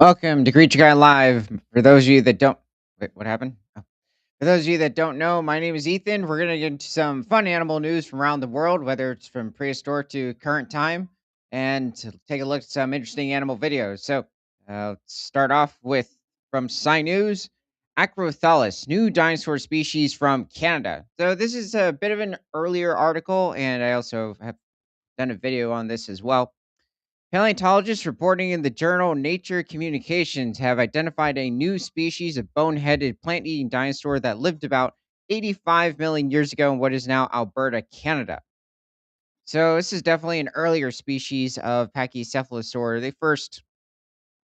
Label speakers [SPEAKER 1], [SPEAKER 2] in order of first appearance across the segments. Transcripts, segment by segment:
[SPEAKER 1] Welcome to Creature Guy Live. For those of you that don't, wait, what happened? Oh. For those of you that don't know, my name is Ethan. We're gonna get into some fun animal news from around the world, whether it's from prehistoric to current time, and to take a look at some interesting animal videos. Let's start off with from Sci News. Acrothalus, new dinosaur species from Canada. So this is a bit of an earlier article, and I also have done a video on this as well. Paleontologists reporting in the journal Nature Communications have identified a new species of bone-headed plant-eating dinosaur that lived about 85 million years ago in what is now Alberta, Canada. So this is definitely an earlier species of Pachycephalosaur. They first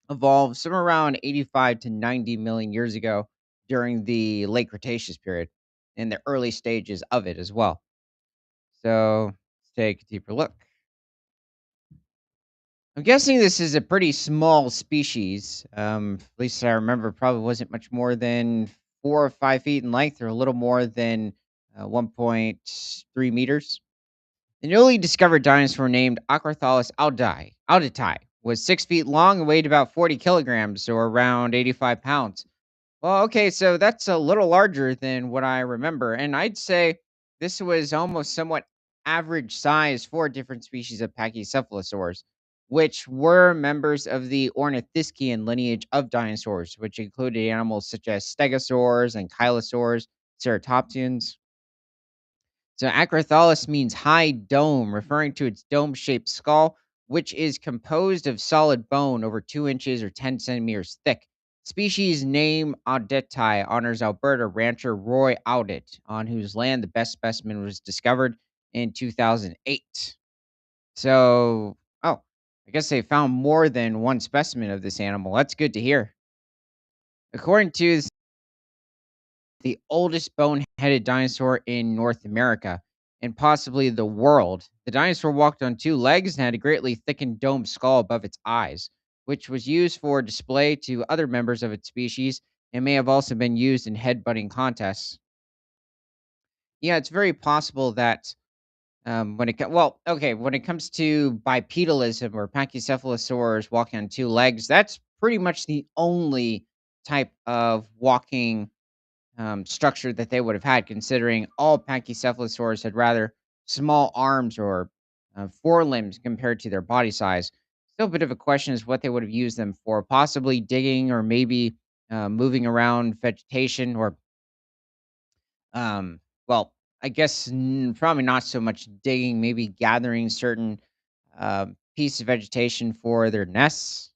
[SPEAKER 1] evolved somewhere around 85 to 90 million years ago during the late Cretaceous period, in the early stages of it as well. So let's take a deeper look. I'm guessing this is a pretty small species. At least I remember, probably wasn't much more than 4 or 5 feet in length, or a little more than 1.3 meters. The newly discovered dinosaur named Acrothalus auditi was 6 feet long and weighed about 40 kilograms, or around 85 pounds. Well, okay, so that's a little larger than what I remember, and I'd say this was almost somewhat average size for different species of Pachycephalosaurs, which were members of the Ornithischian lineage of dinosaurs, which included animals such as stegosaurs and chylosaurs, ceratopsians. So Acrothalus means high dome, referring to its dome-shaped skull, which is composed of solid bone over 2 inches or 10 centimeters thick. Species name Audeti honors Alberta rancher Roy Audit, on whose land the best specimen was discovered in 2008. So, oh, I guess they found more than one specimen of this animal. That's good to hear. According to the oldest bone-headed dinosaur in North America and possibly the world. The dinosaur walked on 2 legs and had a greatly thickened domed skull above its eyes, which was used for display to other members of its species and may have also been used in headbutting contests. Yeah, it's very possible that when it comes to bipedalism or pachycephalosaurs walking on 2 legs, that's pretty much the only type of walking structure that they would have had, considering all pachycephalosaurs had rather small arms or forelimbs compared to their body size. Still, a bit of a question is what they would have used them for, possibly digging or maybe moving around vegetation or, um, well, I guess probably not so much digging, maybe gathering certain pieces of vegetation for their nests.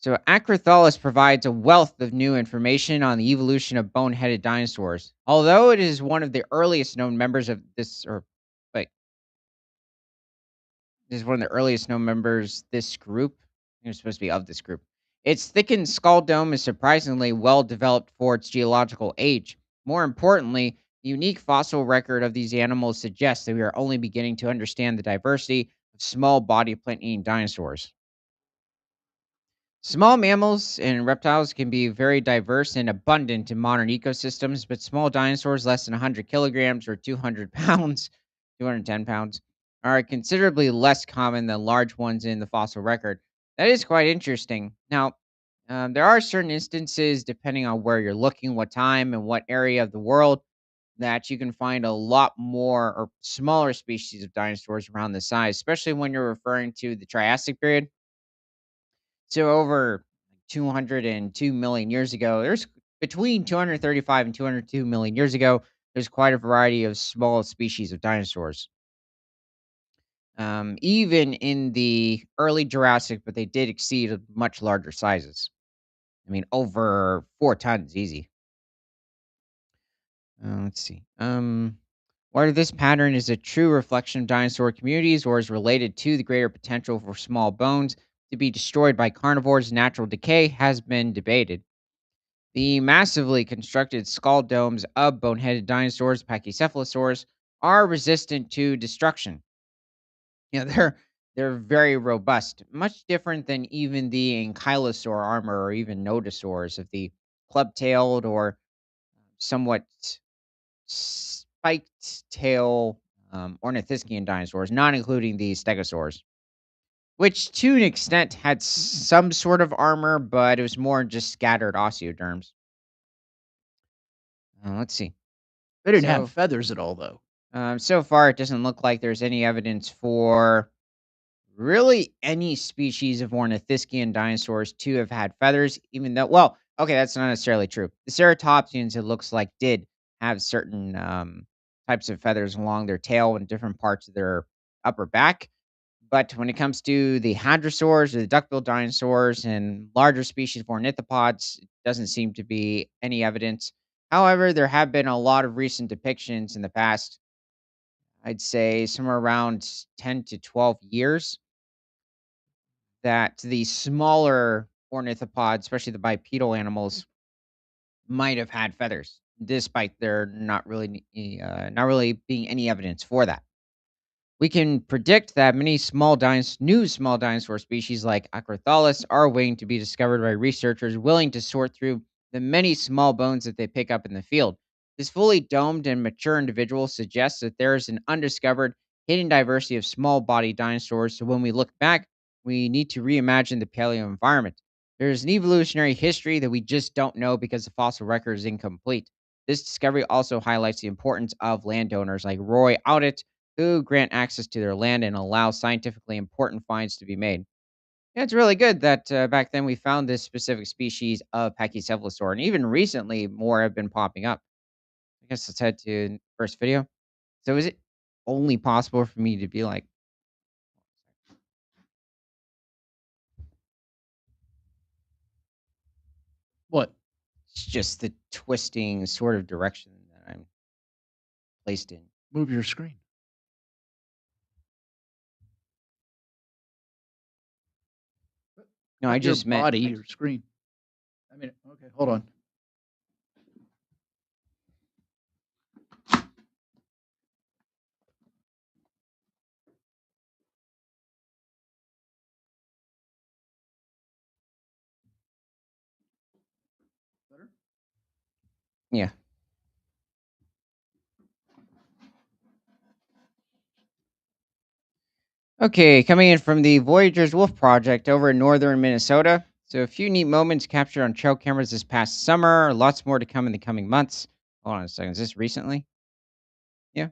[SPEAKER 1] So, Acrothalus provides a wealth of new information on the evolution of bone-headed dinosaurs. Although it is one of the earliest known members of this, or wait, is one of the earliest known members this group. You're supposed to be of this group. Its thickened skull dome is surprisingly well developed for its geological age. More importantly, the unique fossil record of these animals suggests that we are only beginning to understand the diversity of small body plant-eating dinosaurs. Small mammals and reptiles can be very diverse and abundant in modern ecosystems, but small dinosaurs less than 100 kilograms or 200 pounds, 210 pounds, are considerably less common than large ones in the fossil record. That is quite interesting. Now, there are certain instances, depending on where you're looking, what time, and what area of the world, that you can find a lot more or smaller species of dinosaurs around this size, especially when you're referring to the Triassic period. So over 202 million years ago, there's between 235 and 202 million years ago, there's quite a variety of small species of dinosaurs. Even in the early Jurassic, but they did exceed much larger sizes. I mean, over 4 tons, easy. Let's see. Whether this pattern is a true reflection of dinosaur communities or is related to the greater potential for small bones to be destroyed by carnivores' natural decay has been debated. The massively constructed skull domes of bone-headed dinosaurs, pachycephalosaurs, are resistant to destruction. They're very robust, much different than even the ankylosaur armor or even nodosaurs of the club-tailed or somewhat spiked tail ornithischian dinosaurs, not including the stegosaurs. which to an extent had some sort of armor, but it was more just scattered osteoderms. Let's see.
[SPEAKER 2] They didn't have
[SPEAKER 1] So,
[SPEAKER 2] feathers at all, though.
[SPEAKER 1] so far, it doesn't look like there's any evidence for really any species of ornithischian dinosaurs to have had feathers, even though, well, okay, that's not necessarily true. The ceratopsians, it looks like, did have certain types of feathers along their tail and different parts of their upper back. But when it comes to the hadrosaurs or the duckbill dinosaurs and larger species of ornithopods, it doesn't seem to be any evidence. However, there have been a lot of recent depictions in the past, I'd say somewhere around 10 to 12 years, that the smaller ornithopods, especially the bipedal animals, might have had feathers, despite there not really being any evidence for that. We can predict that many new small dinosaur species like Acrothalus are waiting to be discovered by researchers willing to sort through the many small bones that they pick up in the field. This fully domed and mature individual suggests that there is an undiscovered, hidden diversity of small bodied dinosaurs. So when we look back, we need to reimagine the paleo environment. There's an evolutionary history that we just don't know because the fossil record is incomplete. This discovery also highlights the importance of landowners like Roy Audit, who grant access to their land and allow scientifically important finds to be made. Yeah, it's really good that back then we found this specific species of Pachycephalosaur, and even recently more have been popping up. I guess let's head to the first video. So, is it only possible for me to be like,
[SPEAKER 2] What?
[SPEAKER 1] it's just the twisting sort of direction that I'm placed in?
[SPEAKER 2] Move your screen.
[SPEAKER 1] No, I
[SPEAKER 2] Not your
[SPEAKER 1] just meant,
[SPEAKER 2] body, your screen. I mean, okay, hold on. Better?
[SPEAKER 1] yeah. Okay, coming in from the Voyager's Wolf Project over in northern Minnesota. So, a few neat moments captured on trail cameras this past summer. Lots more to come in the coming months. Hold on a second. Is this recently? Yeah.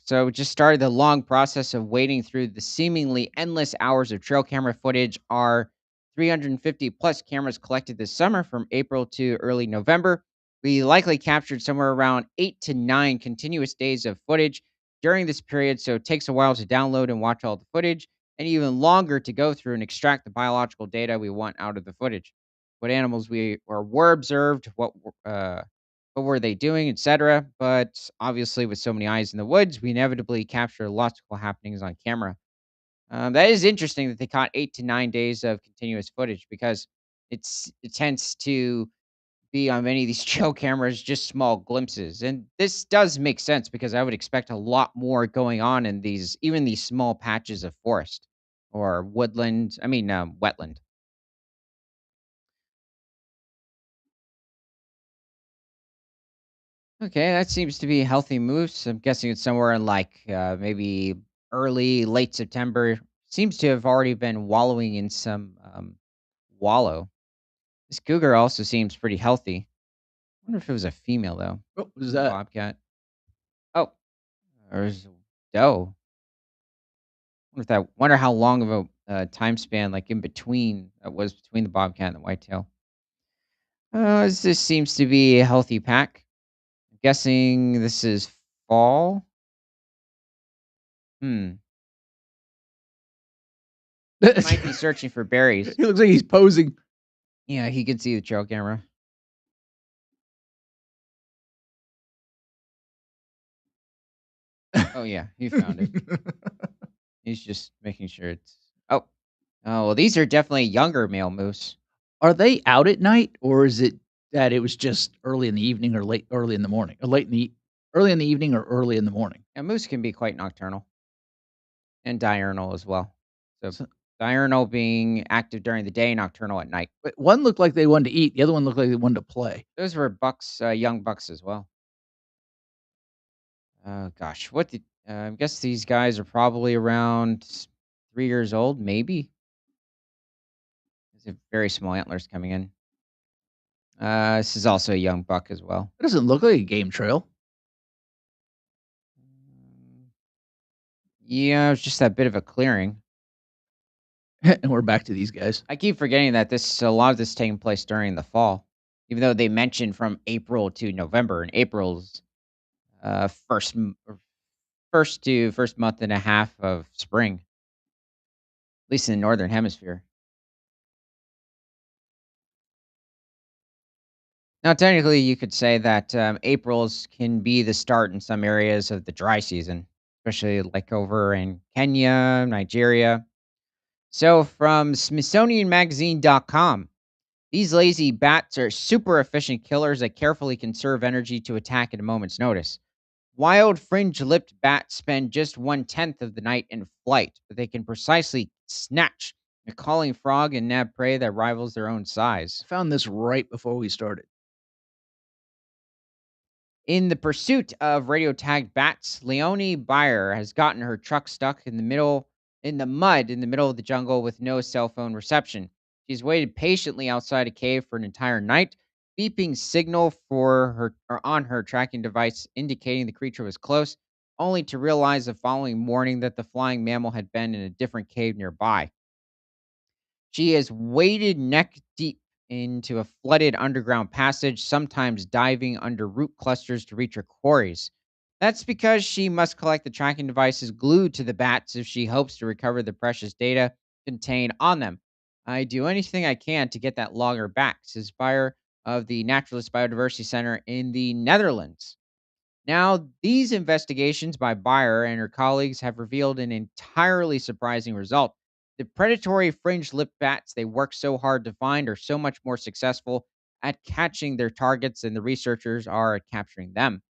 [SPEAKER 1] So we just started the long process of wading through the seemingly endless hours of trail camera footage. Our 350 plus cameras collected this summer from April to early November. We likely captured somewhere around 8 to 9 continuous days of footage during this period, so it takes a while to download and watch all the footage, and even longer to go through and extract the biological data we want out of the footage. What animals were observed, what were they doing, etc. But obviously, with so many eyes in the woods, we inevitably capture lots of cool happenings on camera. That is interesting that they caught 8 to 9 days of continuous footage because it tends to be on many of these trail cameras just small glimpses, and this does make sense because I would expect a lot more going on in these small patches of forest or woodland. I mean, wetland. Okay, that seems to be healthy moves. I'm guessing it's somewhere in like maybe early, late September. Seems to have already been wallowing in some wallow. This cougar also seems pretty healthy. I wonder if it was a female though.
[SPEAKER 2] What was that?
[SPEAKER 1] Bobcat. Oh, there's a doe. Wonder how long of a time span like in between was between the bobcat and the whitetail. This seems to be a healthy pack. I'm guessing this is fall. Hmm. He might be searching for berries.
[SPEAKER 2] He looks like he's posing.
[SPEAKER 1] Yeah, he could see the trail camera. Oh, yeah, he found it. He's just making sure it's oh. Oh, well, these are definitely younger male moose.
[SPEAKER 2] Are they out at night, or is it that it was just early in the evening or late early in the morning? Or late in the early in the evening or early in the morning?
[SPEAKER 1] And moose can be quite nocturnal and diurnal as well. So,
[SPEAKER 2] So
[SPEAKER 1] diurnal being active during the day, nocturnal at night.
[SPEAKER 2] but one looked like they wanted to eat, the other one looked like they wanted to play.
[SPEAKER 1] Those were bucks, young bucks as well. Oh gosh, I guess these guys are probably around 3 years old, maybe. These are very small antlers coming in. This is also a young buck as well.
[SPEAKER 2] That doesn't look like a game trail.
[SPEAKER 1] Mm, Yeah, it's just that bit of a clearing.
[SPEAKER 2] And we're back to these guys.
[SPEAKER 1] I keep forgetting that this a lot of this taking place during the fall, even though they mentioned from April to November, and April's first month and a half of spring, at least in the northern hemisphere. Now, technically, you could say that April's can be the start in some areas of the dry season, especially like over in Kenya, Nigeria. So, from SmithsonianMagazine.com, these lazy bats are super efficient killers that carefully conserve energy to attack at a moment's notice. Wild fringe lipped bats spend just 1/10 of the night in flight, but they can precisely snatch a calling frog and nab prey that rivals their own
[SPEAKER 2] I
[SPEAKER 1] size.
[SPEAKER 2] found this right before we started.
[SPEAKER 1] In the pursuit of radio tagged bats, Leonie Beyer has gotten her truck stuck in the mud in the middle of the jungle with no cell phone reception. She's waited patiently outside a cave for an entire night, beeping signal for her or on her tracking device indicating the creature was close, only to realize the following morning that the flying mammal had been in a different cave nearby. She has waded neck deep into a flooded underground passage, sometimes diving under root clusters to reach her quarries. That's because she must collect the tracking devices glued to the bats if she hopes to recover the precious data contained on them. I do anything I can to get that logger back, says Beyer of the Naturalist Biodiversity Center in the Netherlands. Now, these investigations by Beyer and her colleagues have revealed an entirely surprising result. The predatory fringe lipped bats they work so hard to find are so much more successful at catching their targets than the researchers are at capturing them.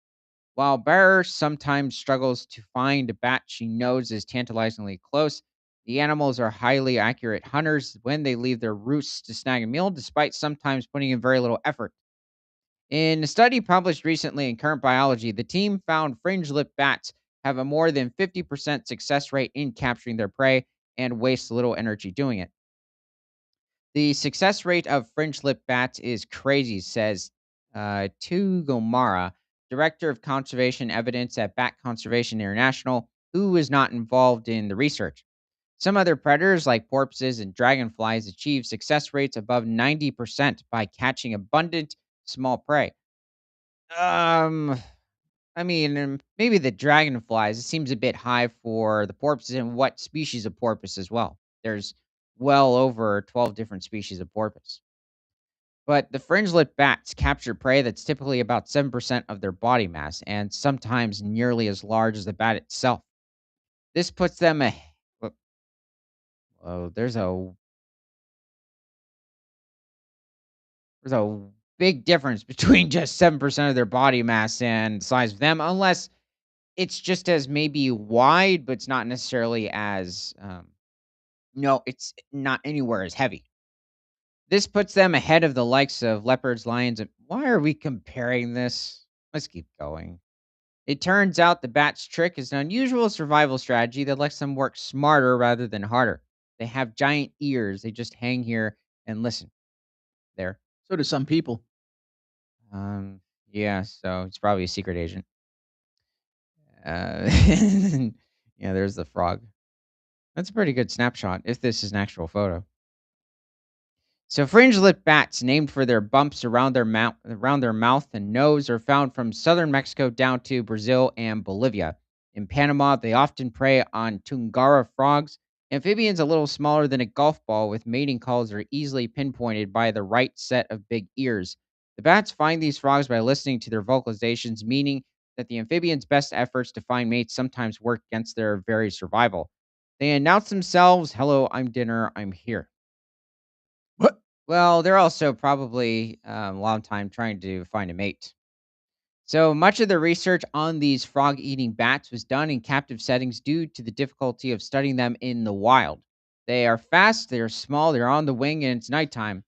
[SPEAKER 1] While Beyer sometimes struggles to find a bat she knows is tantalizingly close, the animals are highly accurate hunters when they leave their roosts to snag a meal, despite sometimes putting in very little effort. In a study published recently in Current Biology, the team found fringe lipped bats have a more than 50% success rate in capturing their prey and waste little energy doing it. The success rate of fringe lipped bats is crazy, says Tugomara, director of conservation evidence at Bat Conservation International, who was not involved in the research. Some other predators, like porpoises and dragonflies, achieve success rates above 90% by catching abundant small prey. Um, I mean, maybe the dragonflies. It seems a bit high for the porpoises. And what species of porpoise as well? There's well over 12 different species of porpoise. But the fringe-lipped bats capture prey that's typically about 7% of their body mass, and sometimes nearly as large as the bat itself. This puts them a whoa, whoa, there's a big difference between just 7% of their body mass and the size of them, unless it's just as maybe wide, but it's not necessarily as, no, it's not anywhere as heavy. This puts them ahead of the likes of leopards, lions, and why are we comparing this? Let's keep going. It turns out the bat's trick is an unusual survival strategy that lets them work smarter rather than harder. They have giant ears. They just hang here and listen. There.
[SPEAKER 2] So do some people.
[SPEAKER 1] Um, yeah, so it's probably a secret agent. Uh, yeah, there's the frog. That's a pretty good snapshot if this is an actual photo. So fringe-lipped bats, named for their bumps around their mouth and nose, are found from southern Mexico down to Brazil and Bolivia. In Panama, they often prey on Tungara frogs, amphibians a little smaller than a golf ball with mating calls are easily pinpointed by the right set of big ears. The bats find these frogs by listening to their vocalizations, meaning that the amphibians' best efforts to find mates sometimes work against their very survival. They announce themselves, "Hello, I'm dinner, I'm here."
[SPEAKER 2] What?
[SPEAKER 1] Well, they're also probably a long time trying to find a mate. So much of the research on these frog eating bats was done in captive settings due to the difficulty of studying them in the wild. They are fast, they're small, they're on the wing, and it's nighttime.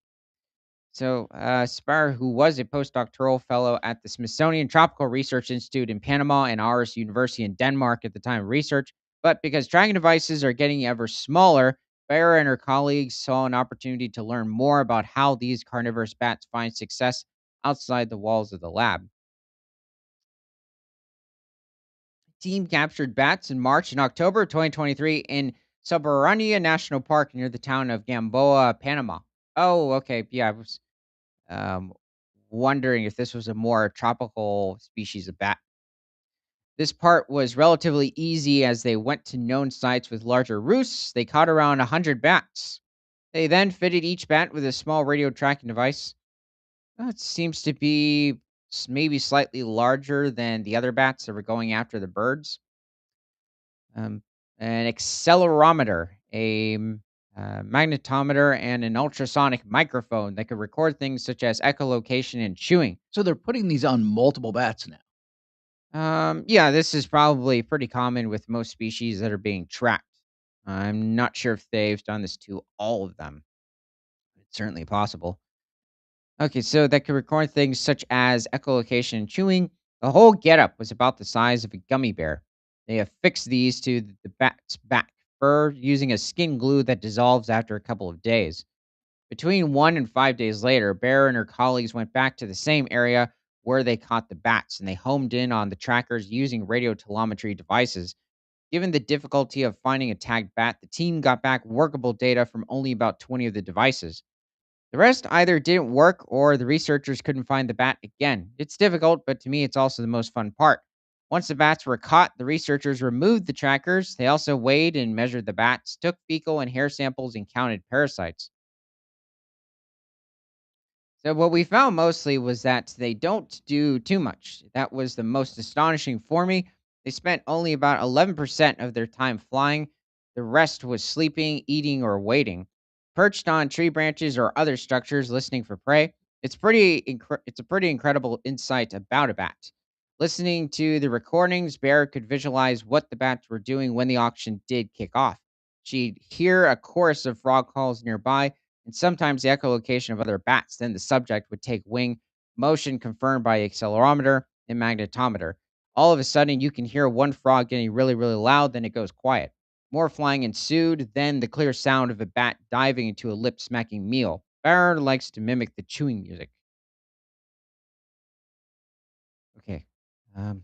[SPEAKER 1] So, Spar, who was a postdoctoral fellow at the Smithsonian Tropical Research Institute in Panama and Aarhus University in Denmark at the time of research, But because tracking devices are getting ever smaller, Bear and her colleagues saw an opportunity to learn more about how these carnivorous bats find success outside the walls of the lab. Team captured bats in March and October 2023 in Soberania National Park near the town of Gamboa, Panama. Oh, okay. Yeah, I was um, wondering if this was a more tropical species of bat. This part was relatively easy as they went to known sites with larger roosts. They caught around 100 bats. They then fitted each bat with a small radio tracking device. It seems to be maybe slightly larger than the other bats that were going after the birds. Um, an accelerometer, a magnetometer, and an ultrasonic microphone that could record things such as echolocation and chewing.
[SPEAKER 2] So they're putting these on multiple bats now.
[SPEAKER 1] Yeah, this is probably pretty common with most species that are being tracked. I'm not sure if they've done this to all of them. It's certainly possible. Okay, so that could record things such as echolocation and chewing. The whole getup was about the size of a gummy bear. They affixed these to the bat's back fur using a skin glue that dissolves after a couple of days. Between 1 and 5 days later, Bear and her colleagues went back to the same area where they caught the bats and they homed in on the trackers using radio telemetry devices. Given the difficulty of finding a tagged bat, the team got back workable data from only about 20 of the devices. The rest either didn't work or the researchers couldn't find the bat again. It's difficult, but to me, it's also the most fun part. Once the bats were caught, the researchers removed the trackers. They also weighed and measured the bats, took fecal and hair samples, and counted parasites. So what we found mostly was that they don't do too much. That was the most astonishing for me. They spent only about 11% of their time flying. The rest was sleeping, eating, or waiting, perched on tree branches or other structures, listening for prey. It's a pretty incredible insight about a bat. Listening to the recordings, Bear could visualize what the bats were doing when the auction did kick off. She'd hear a chorus of frog calls nearby and sometimes the echolocation of other bats. Then the subject would take wing, motion confirmed by accelerometer and magnetometer. All of a sudden, you can hear one frog getting really, really loud, then it goes quiet. More flying ensued, then the clear sound of a bat diving into a lip smacking meal. Baron likes to mimic the chewing music. Okay. Um,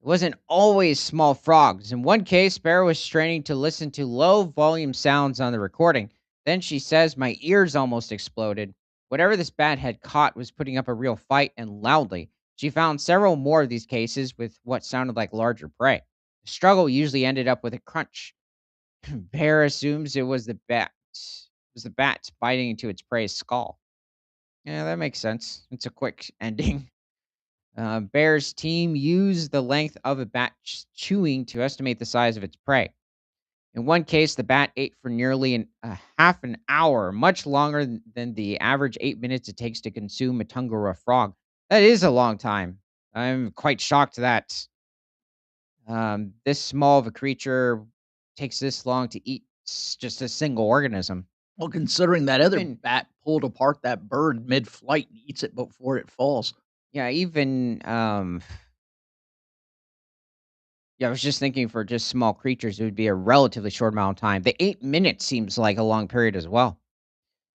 [SPEAKER 1] It wasn't always small frogs. In one case, Bear was straining to listen to low volume sounds on the recording. Then she says, "My ears almost exploded." Whatever this bat had caught was putting up a real fight and loudly. She found several more of these cases with what sounded like larger prey. The struggle usually ended up with a crunch. Bear assumes it was the bat. It was the bat biting into its prey's skull. Yeah, that makes sense. It's a quick ending. Bear's team used the length of a bat chewing to estimate the size of its prey. In one case, the bat ate for nearly a half an hour, much longer than the average 8 minutes it takes to consume a tungura frog. That is a long time. I'm quite shocked that this small of a creature takes this long to eat just a single organism.
[SPEAKER 2] Well, considering that other
[SPEAKER 1] Even
[SPEAKER 2] bat pulled apart that bird mid-flight and eats it before it falls.
[SPEAKER 1] even yeah, I was just thinking for just small creatures, it would be a relatively short amount of time. The 8 minutes seems like a long period as well.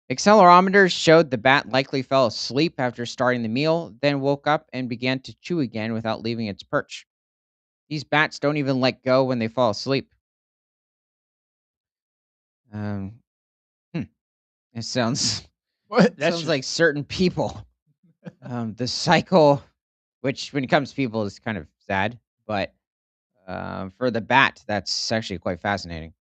[SPEAKER 1] Accelerometers showed the bat likely fell asleep after starting the meal, then woke up and began to chew again without leaving its perch. These bats don't even let go when they fall asleep. Um, hmm, it sounds
[SPEAKER 2] What? That's
[SPEAKER 1] sounds
[SPEAKER 2] just
[SPEAKER 1] like certain people. The cycle, which when it comes to people, is kind of sad, but for the bat, that's actually quite fascinating.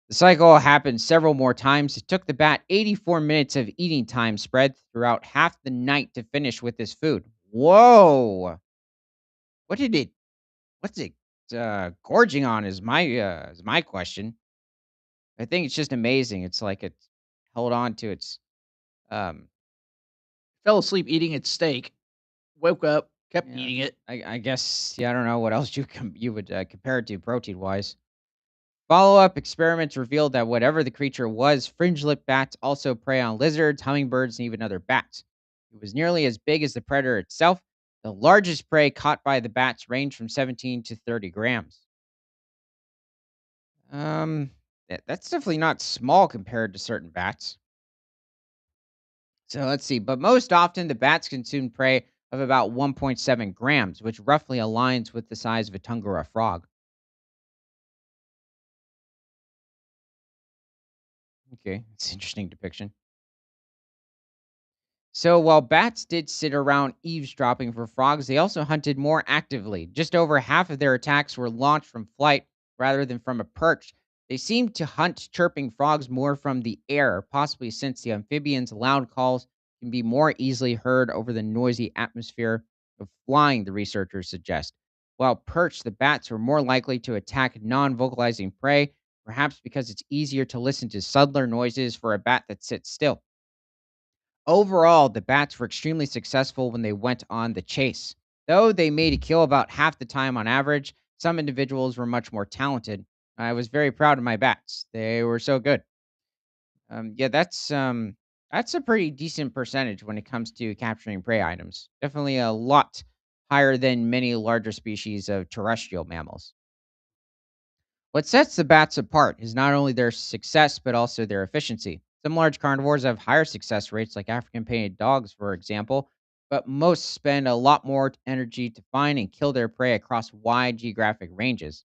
[SPEAKER 1] The cycle happened several more times. It took the bat 84 minutes of eating time spread throughout half the night to finish with this food. Whoa! What did it? What's it gorging on? Is my question. I think it's just amazing. It's like it held on to its. Um,
[SPEAKER 2] fell asleep eating its steak, woke up, kept
[SPEAKER 1] yeah,
[SPEAKER 2] eating it.
[SPEAKER 1] I guess. Yeah, I don't know what else you would compare it to protein wise. Follow up experiments revealed that whatever the creature was, fringe lipped bats also prey on lizards, hummingbirds, and even other bats. It was nearly as big as the predator itself. The largest prey caught by the bats ranged from 17 to 30 grams. Um, that's definitely not small compared to certain bats. So let's see. But most often, the bats consume prey of about 1.7 grams, which roughly aligns with the size of a tungara frog. Okay, it's an interesting depiction. So while bats did sit around eavesdropping for frogs, they also hunted more actively. Just over half of their attacks were launched from flight rather than from a perch. They seemed to hunt chirping frogs more from the air, possibly since the amphibians' loud calls can be more easily heard over the noisy atmosphere of flying, the researchers suggest. While perched, the bats were more likely to attack non vocalizing prey, perhaps because it's easier to listen to subtler noises for a bat that sits still. Overall, the bats were extremely successful when they went on the chase. Though they made a kill about half the time on average, some individuals were much more talented. I was very proud of my bats. They were so good. Yeah, that's a pretty decent percentage when it comes to capturing prey items. Definitely a lot higher than many larger species of terrestrial mammals. What sets the bats apart is not only their success, but also their efficiency. Some large carnivores have higher success rates, like African painted dogs, for example, but most spend a lot more energy to find and kill their prey across wide geographic ranges.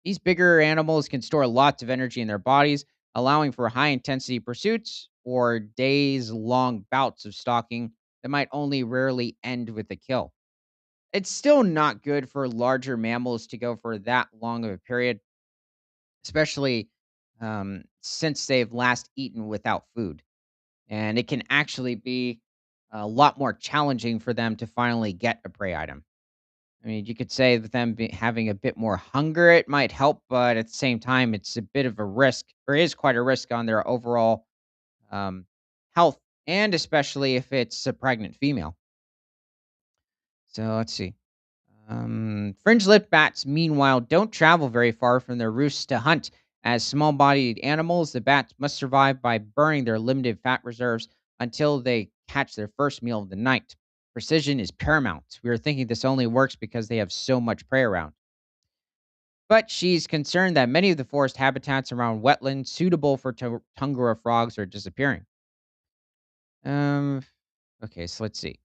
[SPEAKER 1] These bigger animals can store lots of energy in their bodies, allowing for high intensity pursuits or days long bouts of stalking that might only rarely end with a kill. It's still not good for larger mammals to go for that long of a period, especially since they've last eaten without food. And it can actually be a lot more challenging for them to finally get a prey item. I mean, you could say that having a bit more hunger, it might help, but at the same time, it's a bit of a risk, or is quite a risk on their overall um, health, and especially if it's a pregnant female. So let's see. Fringe-lipped bats, meanwhile, don't travel very far from their roosts to hunt. As small-bodied animals, the bats must survive by burning their limited fat reserves until they catch their first meal of the night. Precision is paramount. We are thinking this only works because they have so much prey around. But she's concerned that many of the forest habitats around wetlands suitable for tundra frogs are disappearing. Um, okay, so let's see.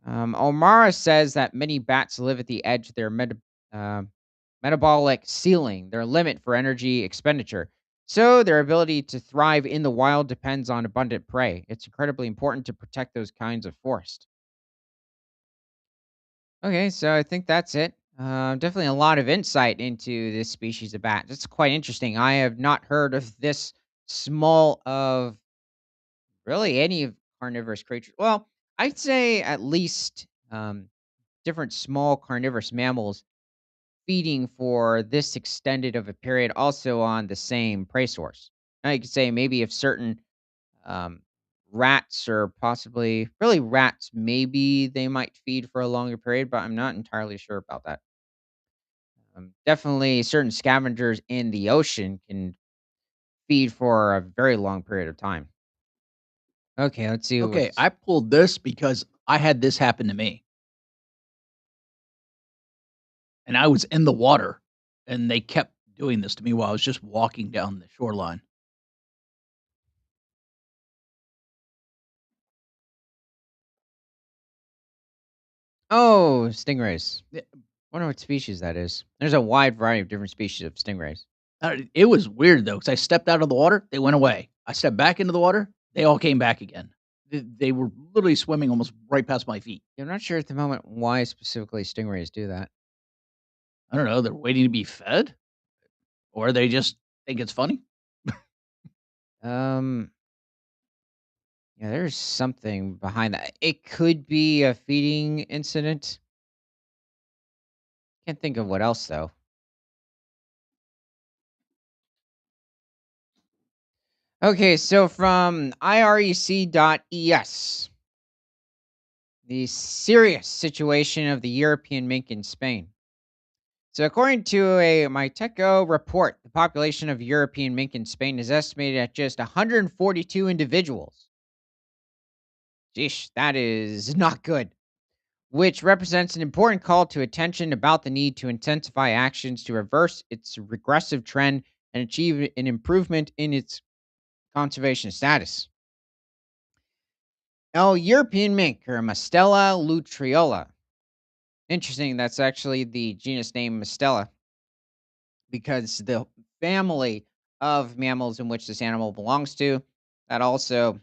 [SPEAKER 1] Omara says that many bats live at the edge of their uh, metabolic ceiling, their limit for energy expenditure. So their ability to thrive in the wild depends on abundant prey. It's incredibly important to protect those kinds of forest. Okay, so I think that's it. Definitely a lot of insight into this species of bat. It's quite interesting. I have not heard of this small of really any of carnivorous creatures. Well, I'd say at least different small carnivorous mammals feeding for this extended of a period also on the same prey source. Now you could say maybe if certain um, rats or possibly really rats, maybe they might feed for a longer period, but I'm not entirely sure about that. Definitely certain scavengers in the ocean can feed for a very long period of time. Okay, let's see
[SPEAKER 2] Okay,
[SPEAKER 1] what's.
[SPEAKER 2] I pulled this because I had this happen to me, and I was in the water, and they kept doing this to me while I was just walking down the shoreline.
[SPEAKER 1] Oh, stingrays.
[SPEAKER 2] Yeah,
[SPEAKER 1] Wonder what species that is. There's a wide variety of different species of stingrays.
[SPEAKER 2] it was weird though, because I stepped out of the water, they went away. I stepped back into the water, they all came back again. They were literally swimming almost right past my feet.
[SPEAKER 1] Yeah, I'm not sure at the moment why specifically stingrays do that.
[SPEAKER 2] I don't know, they're waiting to be fed, or they just think it's funny.
[SPEAKER 1] Um, yeah, there's something behind that. It could be a feeding incident. Can't think of what else though. Okay, so from irec.es, the serious situation of the European mink in Spain. So, according to a Myteco report, the population of European mink in Spain is estimated at just 142 individuals. Jeez, that is not good. Which represents an important call to attention about the need to intensify actions to reverse its regressive trend and achieve an improvement in its conservation status. Now, European mink, or Mustela lutriola. Interesting, that's actually the genus name Mustela because the family of mammals in which this animal belongs to, that also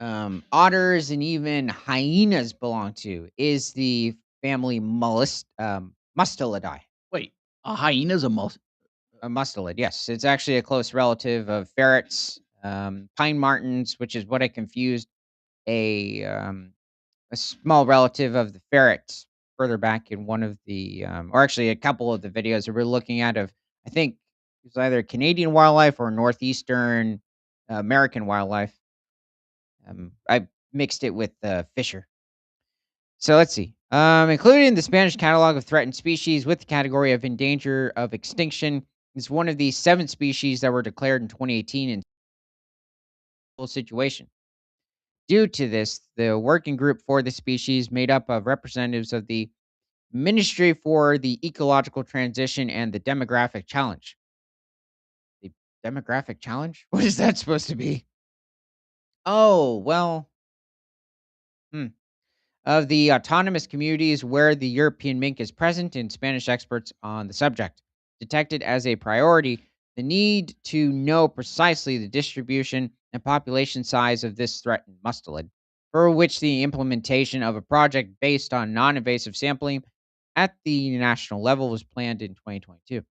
[SPEAKER 1] otters and even hyenas belong to, is the family Mustelidae.
[SPEAKER 2] Wait, a hyena's a mus
[SPEAKER 1] A mustelid, yes. It's actually a close relative of ferrets, pine martens, which is what I confused, a small relative of the ferrets further back in one of the, or actually a couple of the videos that we're looking at of, I think it was either Canadian wildlife or northeastern American wildlife. I mixed it with Fisher. So let's see. Included in the Spanish catalog of threatened species with the category of endanger of extinction is one of the 7 species that were declared in 2018 in full situation. Due to this, the working group for the species, made up of representatives of the Ministry for the Ecological Transition and the Demographic Challenge. The demographic challenge? What is that supposed to be? Oh, well, hmm. Of the autonomous communities where the European mink is present, and Spanish experts on the subject detected as a priority the need to know precisely the distribution and population size of this threatened mustelid, for which the implementation of a project based on non invasive sampling at the national level was planned in 2022.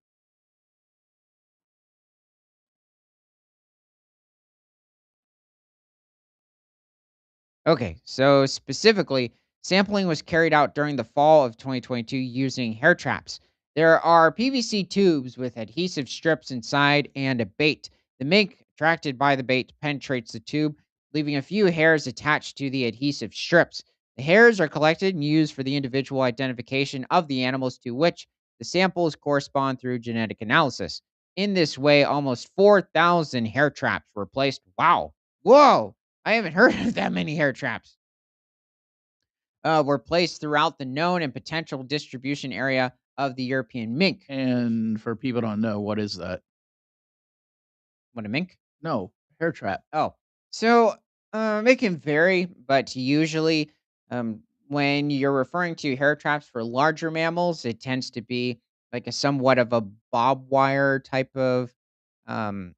[SPEAKER 1] Okay, so specifically, sampling was carried out during the fall of 2022 using hair traps. There are PVC tubes with adhesive strips inside and a bait. The mink, attracted by the bait, penetrates the tube, leaving a few hairs attached to the adhesive strips. The hairs are collected and used for the individual identification of the animals to which the samples correspond through genetic analysis. In this way, almost 4,000 hair traps were placed. Wow. Whoa. I haven't heard of that many hair traps. Were placed throughout the known and potential distribution area of the European mink.
[SPEAKER 2] and for people don't know, what is that?
[SPEAKER 1] What a mink?
[SPEAKER 2] No, hair trap.
[SPEAKER 1] Oh, so it can vary, but usually, when you're referring to hair traps for larger mammals, it tends to be like a somewhat of a bob wire type of um,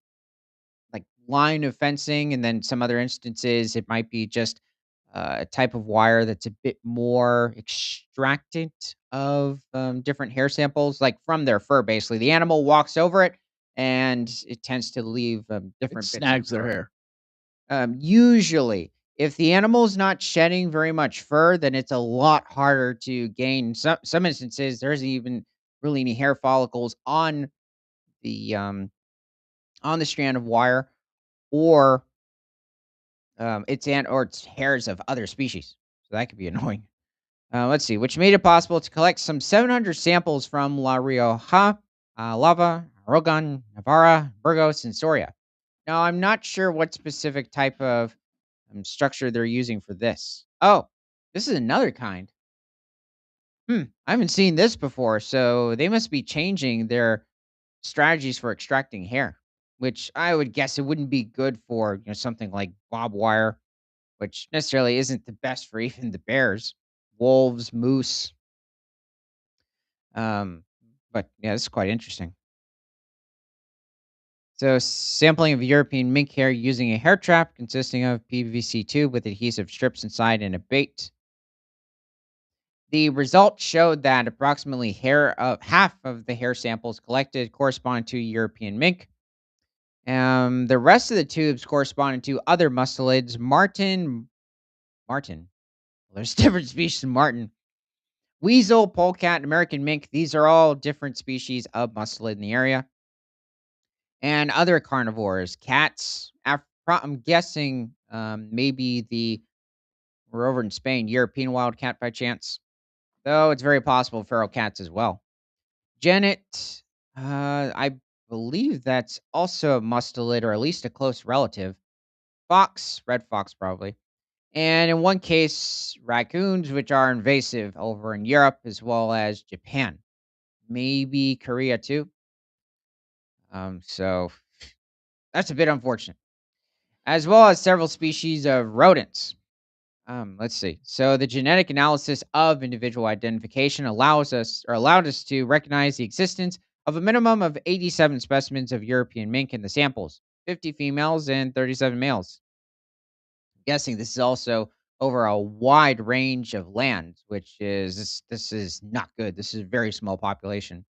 [SPEAKER 1] like line of fencing, and then some other instances it might be just a type of wire that's a bit more extracted of different hair samples, like from their fur. Basically, the animal walks over it, and it tends to leave
[SPEAKER 2] It
[SPEAKER 1] different bits of
[SPEAKER 2] snags their
[SPEAKER 1] fur.
[SPEAKER 2] hair.
[SPEAKER 1] Usually, if the animal's not shedding very much fur, then it's a lot harder to gain. Some instances, there isn't even really any hair follicles the on the strand of wire, or it's hairs of other species, so that could be annoying. Let's see, which made it possible to collect some 700 samples from La Rioja, Lava, Aragon, Navarra, Burgos, and Soria. Now, I'm not sure what specific type of structure they're using for this. Oh, this is another kind. I haven't seen this before, so they must be changing their strategies for extracting hair, which I would guess it wouldn't be good for something like bob wire, which necessarily isn't the best for even the bears, wolves, moose. Um, but yeah, this is quite interesting. So, sampling of European mink hair using a hair trap consisting of PVC tube with adhesive strips inside and a bait. The results showed that approximately half of the hair samples collected correspond to European mink. The rest of the tubes corresponded to other mustelids, martin. Well, there's different species of martin. Weasel, polecat, American mink, these are all different species of mustelid in the area. And other carnivores, cats, I'm guessing maybe we're over in Spain, European wildcat by chance. Though it's very possible feral cats as well. Genet, I believe that's also a mustelid or at least a close relative. Fox, red fox probably. And in one case, raccoons, which are invasive over in Europe as well as Japan. Maybe Korea too. So that's a bit unfortunate, as well as several species of rodents. Let's see. So the genetic analysis of individual identification allowed us to recognize the existence of a minimum of 87 specimens of European mink in the samples, 50 females and 37 males. Guessing this is also over a wide range of lands, which is this is not good. This is a very small population.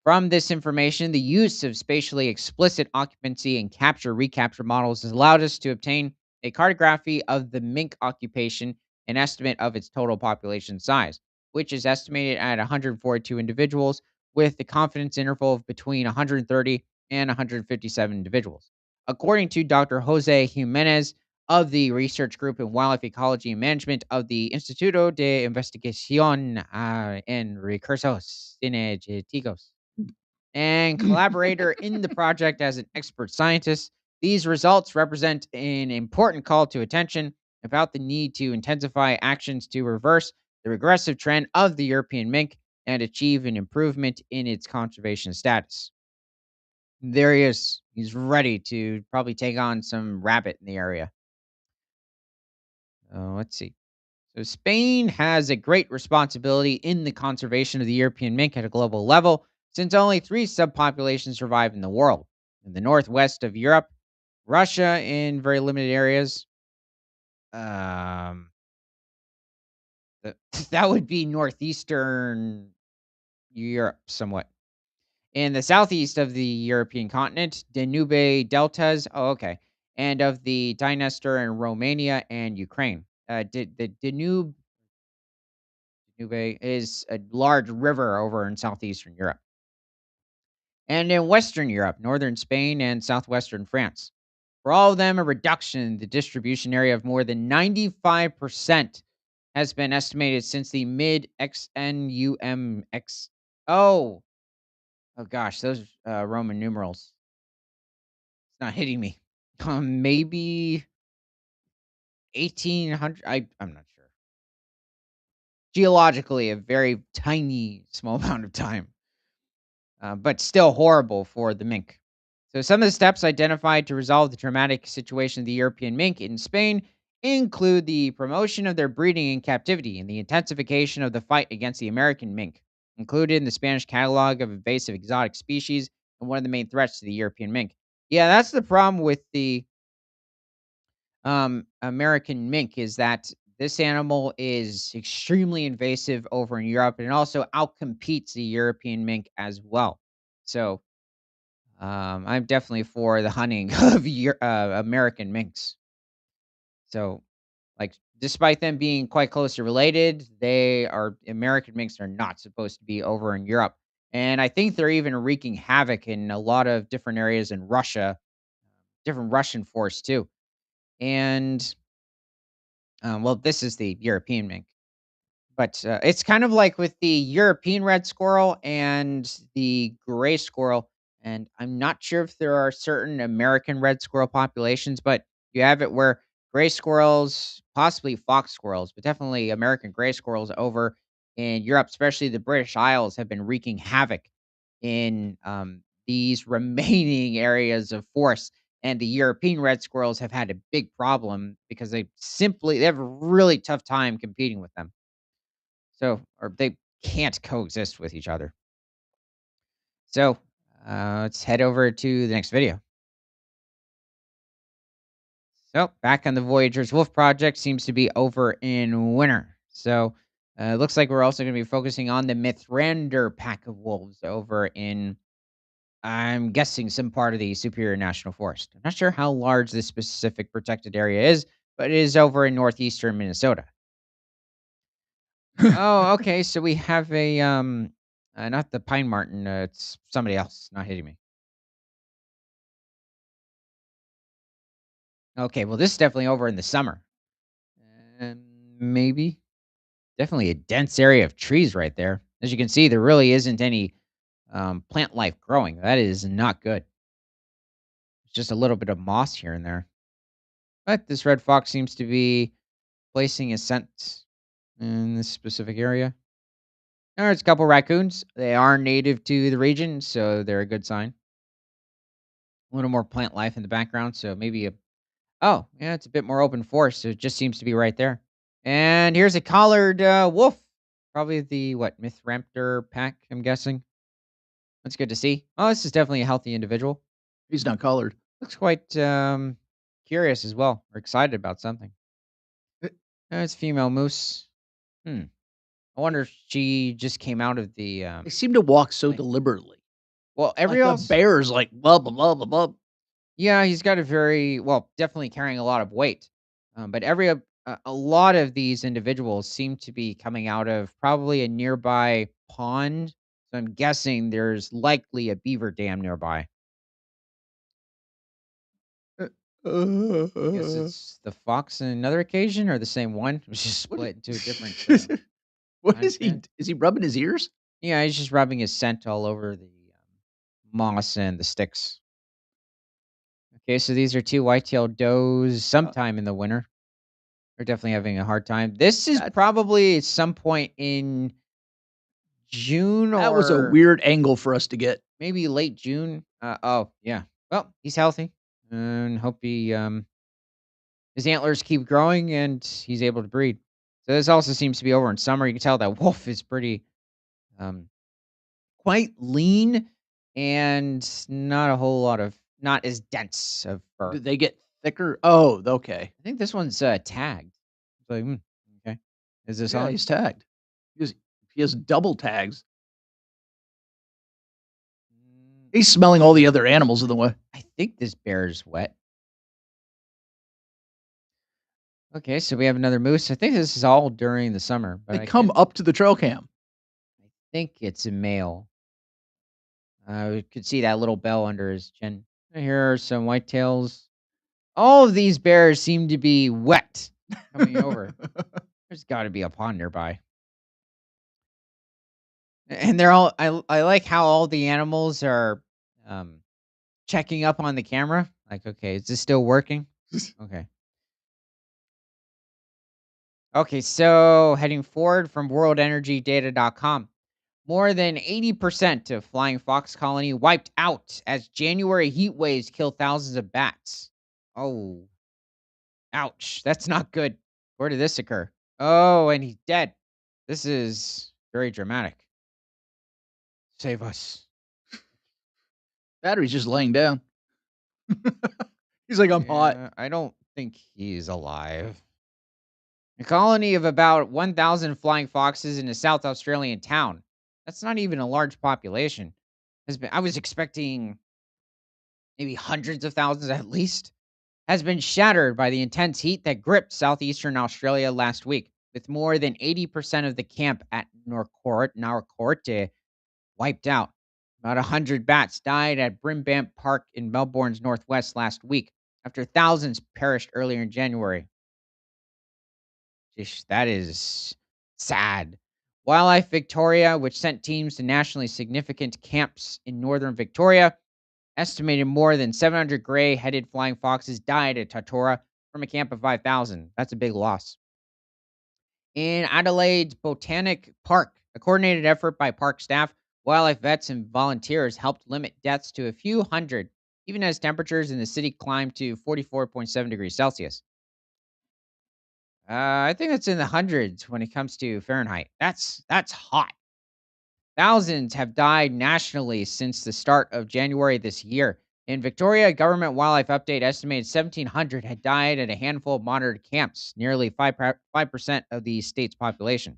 [SPEAKER 1] From this information, the use of spatially explicit occupancy and capture recapture models has allowed us to obtain a cartography of the mink occupation and estimate of its total population size, which is estimated at 142 individuals with the confidence interval of between 130 and 157 individuals. According to Dr. Jose Jimenez of the Research Group in Wildlife Ecology and Management of the Instituto de Investigación en Recursos Cinegéticos and collaborator in the project as an expert scientist. These results represent an important call to attention about the need to intensify actions to reverse the regressive trend of the European mink and achieve an improvement in its conservation status. There he is. He's ready to probably take on some rabbit in the area. Let's see. So Spain has a great responsibility in the conservation of the European mink at a global level, since only three subpopulations survive in the world. In the northwest of Europe, Russia in very limited areas. Um, that would be northeastern Europe, somewhat. In the southeast of the European continent, Danube deltas. Oh, okay. And of the Dniester in Romania and Ukraine. The Danube is a large river over in southeastern Europe. And in Western Europe, northern Spain and southwestern France. For all of them, a reduction in the distribution area of more than 95% has been estimated since the mid XNUMX. Oh, oh gosh, those Roman numerals. It's not hitting me. Maybe 1800. I'm not sure. Geologically, a very tiny, small amount of time, but still horrible for the mink. So, some of the steps identified to resolve the dramatic situation of the European mink in Spain include the promotion of their breeding in captivity and the intensification of the fight against the American mink, included in the Spanish catalog of invasive exotic species and one of the main threats to the European mink. Yeah, that's the problem with the American mink is that this animal is extremely invasive over in Europe and it also outcompetes the European mink as well. So, I'm definitely for the hunting of American minks. So, like, despite them being quite closely related, they are American minks are not supposed to be over in Europe, and I think they're even wreaking havoc in a lot of different areas in Russia, different Russian forests too. And well, this is the European mink. But, it's kind of like with the European red squirrel and the gray squirrel, and I'm not sure if there are certain American red squirrel populations, but you have it where gray squirrels, possibly fox squirrels, but definitely American gray squirrels over in Europe, especially the British Isles, have been wreaking havoc in, these remaining areas of forest, and the European red squirrels have had a big problem because they have a really tough time competing with them. So or they can't coexist with each other. So, let's head over to the next video. So, back on the Voyager's Wolf Project seems to be over in winter. So, it looks like we're also gonna be focusing on the Mithrander pack of wolves over in, I'm guessing, some part of the Superior National Forest. I'm not sure how large this specific protected area is, but it is over in northeastern Minnesota. Oh, okay, so we have not the pine marten, it's somebody else, not hitting me. Okay, well, this is definitely over in the summer. And maybe. Definitely a dense area of trees right there. As you can see, there really isn't any plant life growing. That is not good. It's just a little bit of moss here and there. But this red fox seems to be placing his scent in this specific area. There's a couple raccoons. They are native to the region, so they're a good sign. a little more plant life in the background, so maybe a oh, yeah, it's a bit more open forest, so it just seems to be right there. And here's a collared, wolf. Probably the, what, Mithramptor pack, I'm guessing. That's good to see. Oh, this is definitely a healthy individual.
[SPEAKER 2] He's not colored.
[SPEAKER 1] Looks quite, curious as well, or excited about something.
[SPEAKER 2] Eh,
[SPEAKER 1] It's female moose. Hmm. I wonder if she just came out of the,
[SPEAKER 2] they seem to walk so
[SPEAKER 1] like
[SPEAKER 2] deliberately.
[SPEAKER 1] well, every
[SPEAKER 2] Like a
[SPEAKER 1] else
[SPEAKER 2] bear is like, "Blah, blah, blah, blah, blah."
[SPEAKER 1] yeah, he's got a very well, definitely carrying a lot of weight. But a lot of these individuals seem to be coming out of probably a nearby pond. So I'm guessing there's likely a beaver dam nearby. I guess it's the fox on another occasion or the same one. It was just
[SPEAKER 2] What
[SPEAKER 1] split into a different
[SPEAKER 2] what
[SPEAKER 1] time
[SPEAKER 2] is
[SPEAKER 1] span.
[SPEAKER 2] he rubbing his ears?
[SPEAKER 1] Yeah, he's just rubbing his scent all over the moss and the sticks. Okay, so these are two white-tailed does
[SPEAKER 2] Uh,
[SPEAKER 1] sometime in the winter. They're definitely having a hard time. This is
[SPEAKER 2] that
[SPEAKER 1] probably at some point in June
[SPEAKER 2] that was a
[SPEAKER 1] or
[SPEAKER 2] weird angle for us to get.
[SPEAKER 1] maybe late June. Oh, yeah. Well, he's healthy and hope his antlers keep growing and he's able to breed. So this also seems to be over in summer. You can tell that wolf is pretty, um, quite lean and not as dense of fur.
[SPEAKER 2] Did they get thicker? Oh, okay.
[SPEAKER 1] I think this one's, tagged. It's like, okay. Is this
[SPEAKER 2] Yeah,
[SPEAKER 1] on?
[SPEAKER 2] he's tagged. He has double tags.
[SPEAKER 1] Mm,
[SPEAKER 2] He's smelling all the other animals in the way.
[SPEAKER 1] I think this bear's wet. Okay, so we have another moose. I think this is all during the summer, but
[SPEAKER 2] They
[SPEAKER 1] I
[SPEAKER 2] come
[SPEAKER 1] can't
[SPEAKER 2] up to the trail cam.
[SPEAKER 1] I think it's a male. We could see that little bell under his chin. Here are some whitetails. All of these bears seem to be wet coming over. There's got to be a pond nearby. And they're all I like how all the animals are um checking up on the camera. Like, okay, is this still working? Okay. Okay, so heading forward from worldenergydata.com. More than 80% of flying fox colony wiped out as January heat waves kill thousands of bats. Oh, ouch. That's not good. Where did this occur? Oh, and he's dead. This is very dramatic. Save us.
[SPEAKER 2] Battery's just laying down. He's like, "I'm hot."
[SPEAKER 1] Yeah, I don't think he's alive. A colony of about 1,000 flying foxes in a South Australian town. That's not even a large population. I was expecting maybe hundreds of thousands at least. Has been shattered by the intense heat that gripped southeastern Australia last week, with more than 80% of the camp at Norcorte wiped out. About 100 bats died at Brimbant Park in Melbourne's northwest last week, after thousands perished earlier in January. That is sad. Wildlife Victoria, which sent teams to nationally significant camps in northern Victoria, estimated more than 700 gray-headed flying foxes died at Tatora from a camp of 5,000. That's a big loss. In Adelaide's Botanic Park, a coordinated effort by park staff, wildlife vets, and volunteers helped limit deaths to a few hundred, even as temperatures in the city climbed to 44.7 degrees Celsius. I think it's in the hundreds when it comes to Fahrenheit. That's hot. Thousands have died nationally since the start of January this year. In Victoria, Government Wildlife Update estimated 1,700 had died at a handful of monitored camps, nearly 5% of the state's population.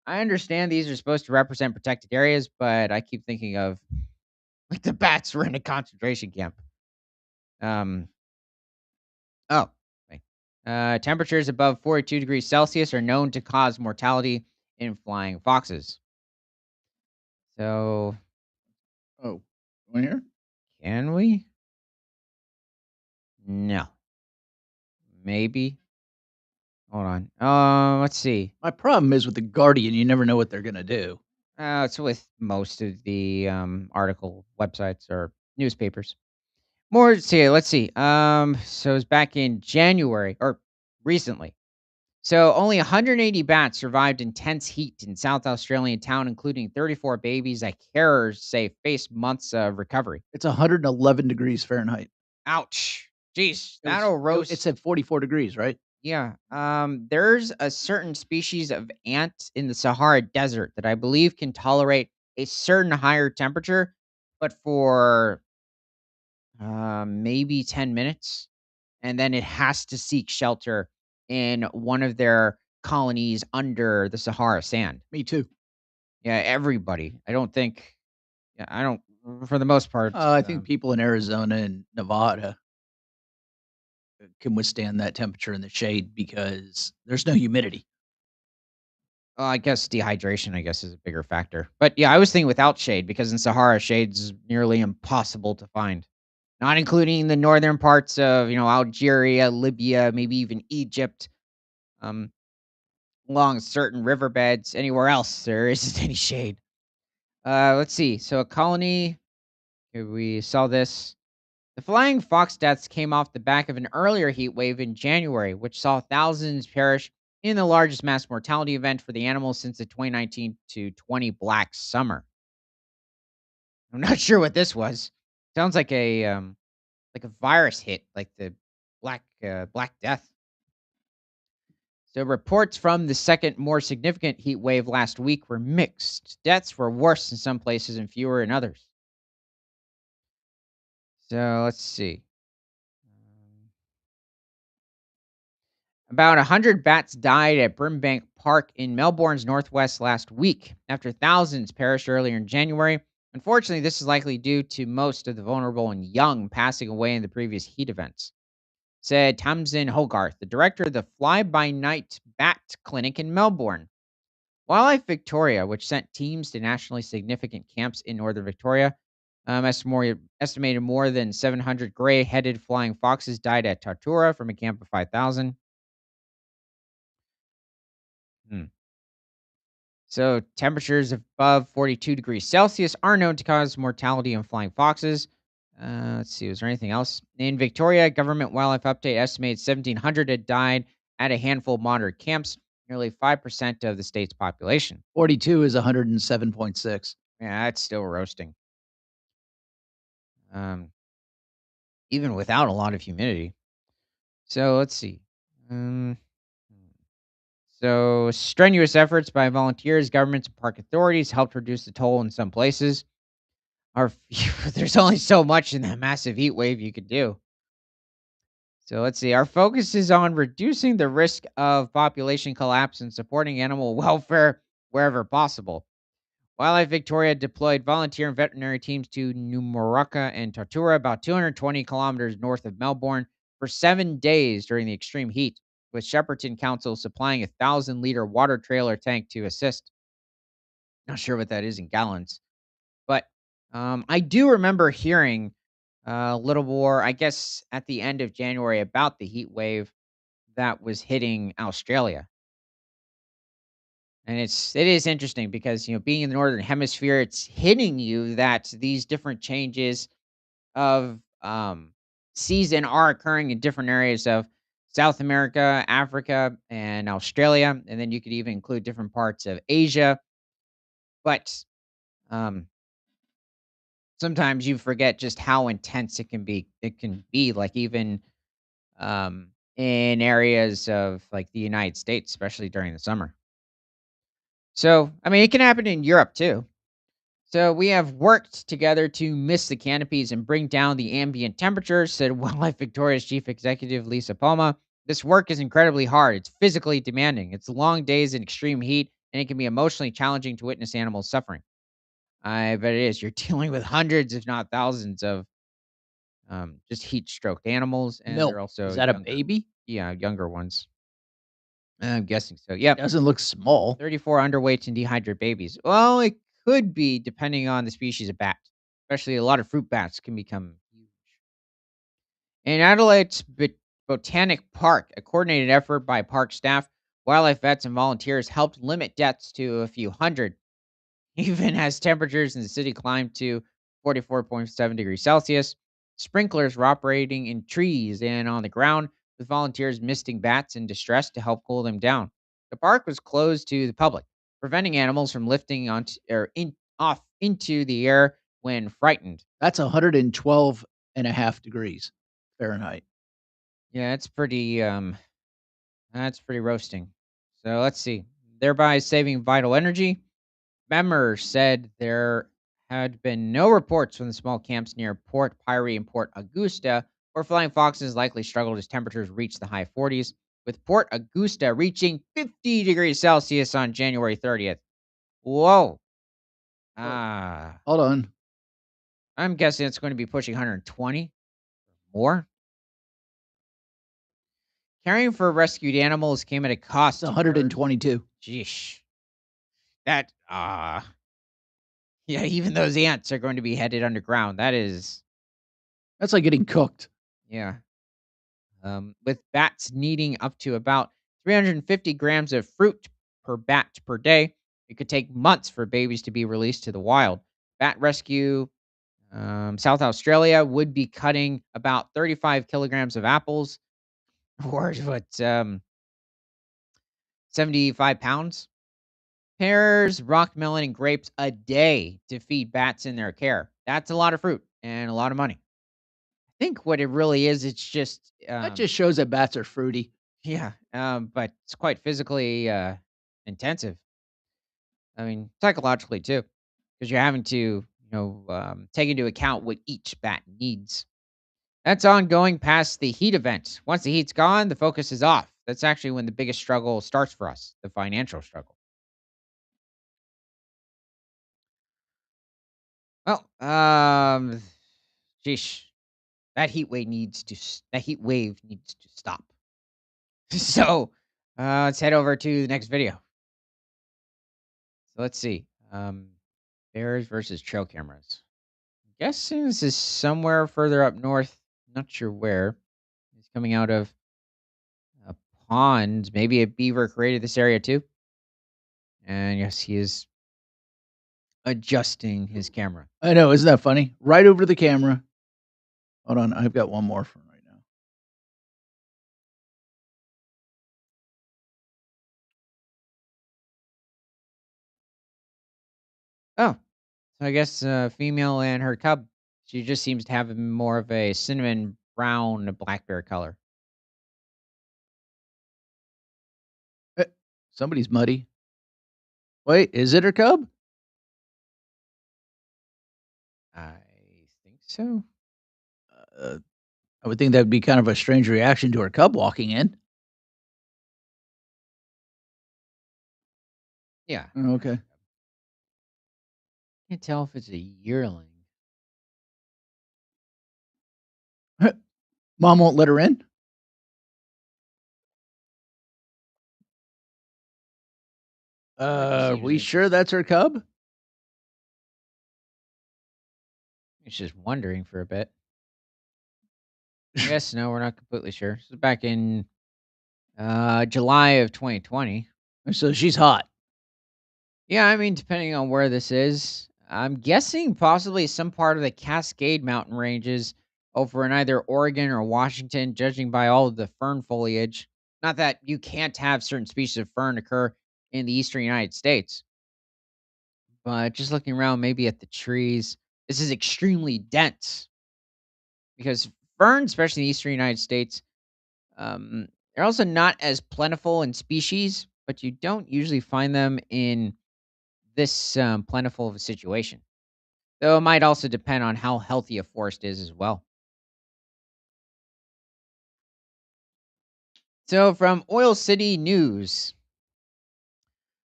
[SPEAKER 1] I understand these are supposed to represent protected areas, but I keep thinking of like the bats were in a concentration camp. Um, oh, okay. Temperatures above 42 degrees Celsius are known to cause mortality in flying foxes. So,
[SPEAKER 2] Oh, going here?
[SPEAKER 1] can we? No. Maybe. Hold on. Let's see.
[SPEAKER 2] My problem is with the Guardian, you never know what they're gonna do.
[SPEAKER 1] It's with most of the article websites or newspapers. More see, let's see. So it's back in January or recently. So only 180 bats survived intense heat in South Australian town, including 34 babies that carers say faced months of recovery.
[SPEAKER 2] It's 111 degrees Fahrenheit.
[SPEAKER 1] Ouch. Jeez,
[SPEAKER 2] It was
[SPEAKER 1] that'll
[SPEAKER 2] it
[SPEAKER 1] roast.
[SPEAKER 2] said 44 degrees, right?
[SPEAKER 1] Yeah. There's a certain species of ant in the Sahara Desert that I believe can tolerate a certain higher temperature, but for maybe 10 minutes. And then it has to seek shelter in one of their colonies under the Sahara sand.
[SPEAKER 2] Me too.
[SPEAKER 1] Yeah, everybody. I don't think, yeah, I don't, for the most part.
[SPEAKER 2] I think people in Arizona and Nevada can withstand that temperature in the shade because there's no humidity.
[SPEAKER 1] Well, I guess dehydration, I guess, is a bigger factor. But yeah, I was thinking without shade because in Sahara, shade's nearly impossible to find. Not including the northern parts of, Algeria, Libya, maybe even Egypt, um, along certain riverbeds. Anywhere else, there isn't any shade. Let's see. So a colony, here we saw this. The flying fox deaths came off the back of an earlier heat wave in January, which saw thousands perish in the largest mass mortality event for the animals since the 2019 to 20 Black Summer. I'm not sure what this was. Sounds like a virus hit, like the Black Death. So reports from the second more significant heat wave last week were mixed. Deaths were worse in some places and fewer in others. So let's see. About 100 bats died at Brimbank Park in Melbourne's northwest last week after thousands perished earlier in January. Unfortunately, this is likely due to most of the vulnerable and young passing away in the previous heat events, said Tamsin Hogarth, the director of the Fly By Night Bat Clinic in Melbourne. Wildlife Victoria, which sent teams to nationally significant camps in northern Victoria, estimated more than 700 gray headed flying foxes died at Tartura from a camp of 5,000. Hmm. So, temperatures above 42 degrees Celsius are known to cause mortality in flying foxes. Let's see, was there anything else? In Victoria, Government Wildlife Update estimates 1,700 had died at a handful of moderate camps, nearly 5% of the state's population.
[SPEAKER 2] 42 is 107.6.
[SPEAKER 1] Yeah, that's still roasting, um, even without a lot of humidity. So, let's see. Um, so, strenuous efforts by volunteers, governments, and park authorities helped reduce the toll in some places. Our there's only so much in that massive heat wave you could do. So let's see. Our focus is on reducing the risk of population collapse and supporting animal welfare wherever possible. Wildlife Victoria deployed volunteer and veterinary teams to Numurkah and Tartura, about 220 kilometers north of Melbourne, for 7 days during the extreme heat, with Shepparton Council supplying a 1,000-liter water trailer tank to assist. Not sure what that is in gallons. But, I do remember hearing a little more, I guess, at the end of January about the heat wave that was hitting Australia. And it is interesting because, being in the northern hemisphere, it's hitting you that these different changes of, season are occurring in different areas of South America, Africa, and Australia, and then you could even include different parts of Asia. But, um sometimes you forget just how intense it can be. It can be, like, even, in areas of, like, the United States, especially during the summer. So, I mean, it can happen in Europe too. So, we have worked together to mist the canopies and bring down the ambient temperatures, said Wildlife Victoria's chief executive, Lisa Palma. This work is incredibly hard. It's physically demanding. It's long days in extreme heat, and it can be emotionally challenging to witness animals suffering. I bet it is. You're dealing with hundreds, if not thousands, of just heat stroked animals, and
[SPEAKER 2] Milk.
[SPEAKER 1] they're
[SPEAKER 2] Is
[SPEAKER 1] also
[SPEAKER 2] that a
[SPEAKER 1] younger.
[SPEAKER 2] baby?
[SPEAKER 1] Yeah, younger ones. I'm guessing so. Yep.
[SPEAKER 2] Doesn't look small.
[SPEAKER 1] 34 underweight and dehydrated babies. Well, it could be depending on the species of bat. Especially a lot of fruit bats can become huge. In Adelaide's Botanic Park, a coordinated effort by park staff, wildlife vets, and volunteers helped limit deaths to a few hundred, even as temperatures in the city climbed to 44.7 degrees Celsius. Sprinklers were operating in trees and on the ground, with volunteers misting bats in distress to help cool them down. The park was closed to the public, preventing animals from lifting onto or in off into the air when frightened.
[SPEAKER 2] That's 112.5 degrees Fahrenheit.
[SPEAKER 1] Yeah, that's pretty roasting. So let's see. Thereby saving vital energy. Memmer said there had been no reports from the small camps near Port Pirie and Port Augusta, where flying foxes likely struggled as temperatures reached the high 40s, with Port Augusta reaching 50 degrees Celsius on January 30th. Whoa.
[SPEAKER 2] Oh,
[SPEAKER 1] Ah,
[SPEAKER 2] hold on.
[SPEAKER 1] I'm guessing it's going to be pushing 120 more. Caring for rescued animals came at a
[SPEAKER 2] It's
[SPEAKER 1] cost to birds.
[SPEAKER 2] 122.
[SPEAKER 1] Sheesh. That, yeah, even those ants are going to be headed underground. That is,
[SPEAKER 2] That's like getting cooked.
[SPEAKER 1] yeah. With bats needing up to about 350 grams of fruit per bat per day. It could take months for babies to be released to the wild. Bat Rescue South Australia would be cutting about 35 kilograms of apples, or what, 75 pounds, pears, rock melon, and grapes a day to feed bats in their care. That's a lot of fruit and a lot of money. I think what it really is, it's just,
[SPEAKER 2] That just shows that bats are fruity.
[SPEAKER 1] yeah, but it's quite physically intensive. I mean, psychologically too, because you're having to, take into account what each bat needs. That's ongoing past the heat event. Once the heat's gone, the focus is off. That's actually when the biggest struggle starts for us, the financial struggle. Well, sheesh, that heat wave needs to stop. So, let's head over to the next video. So let's see. Bears versus trail cameras. Guessing this is somewhere further up north. Not sure where. He's coming out of a pond. Maybe a beaver created this area too. And yes, he is adjusting his camera.
[SPEAKER 2] I know, isn't that funny? Right over the camera. Hold on, I've got one more for right now.
[SPEAKER 1] Oh, so I guess female and her cub. She just seems to have more of a cinnamon brown black bear color.
[SPEAKER 2] Eh, somebody's muddy. Wait, is it her cub?
[SPEAKER 1] I think so.
[SPEAKER 2] Uh, I would think that'd be kind of a strange reaction to her cub walking in.
[SPEAKER 1] Yeah.
[SPEAKER 2] Oh,
[SPEAKER 1] That's
[SPEAKER 2] okay.
[SPEAKER 1] can't tell if it's a yearling.
[SPEAKER 2] Mom won't let her in?
[SPEAKER 1] Just
[SPEAKER 2] Are
[SPEAKER 1] seems
[SPEAKER 2] we sure
[SPEAKER 1] interesting.
[SPEAKER 2] that's her cub?
[SPEAKER 1] It's just wondering for a bit. I guess no, we're not completely sure. This is back in July of 2020.
[SPEAKER 2] So she's hot.
[SPEAKER 1] Yeah, I mean, depending on where this is, I'm guessing possibly some part of the Cascade Mountain ranges over in either Oregon or Washington, judging by all of the fern foliage. Not that you can't have certain species of fern occur in the eastern United States, but just looking around maybe at the trees, this is extremely dense because ferns, especially in the eastern United States, they're also not as plentiful in species, but you don't usually find them in this plentiful of a situation. Though it might also depend on how healthy a forest is as well. So, from Oil City News,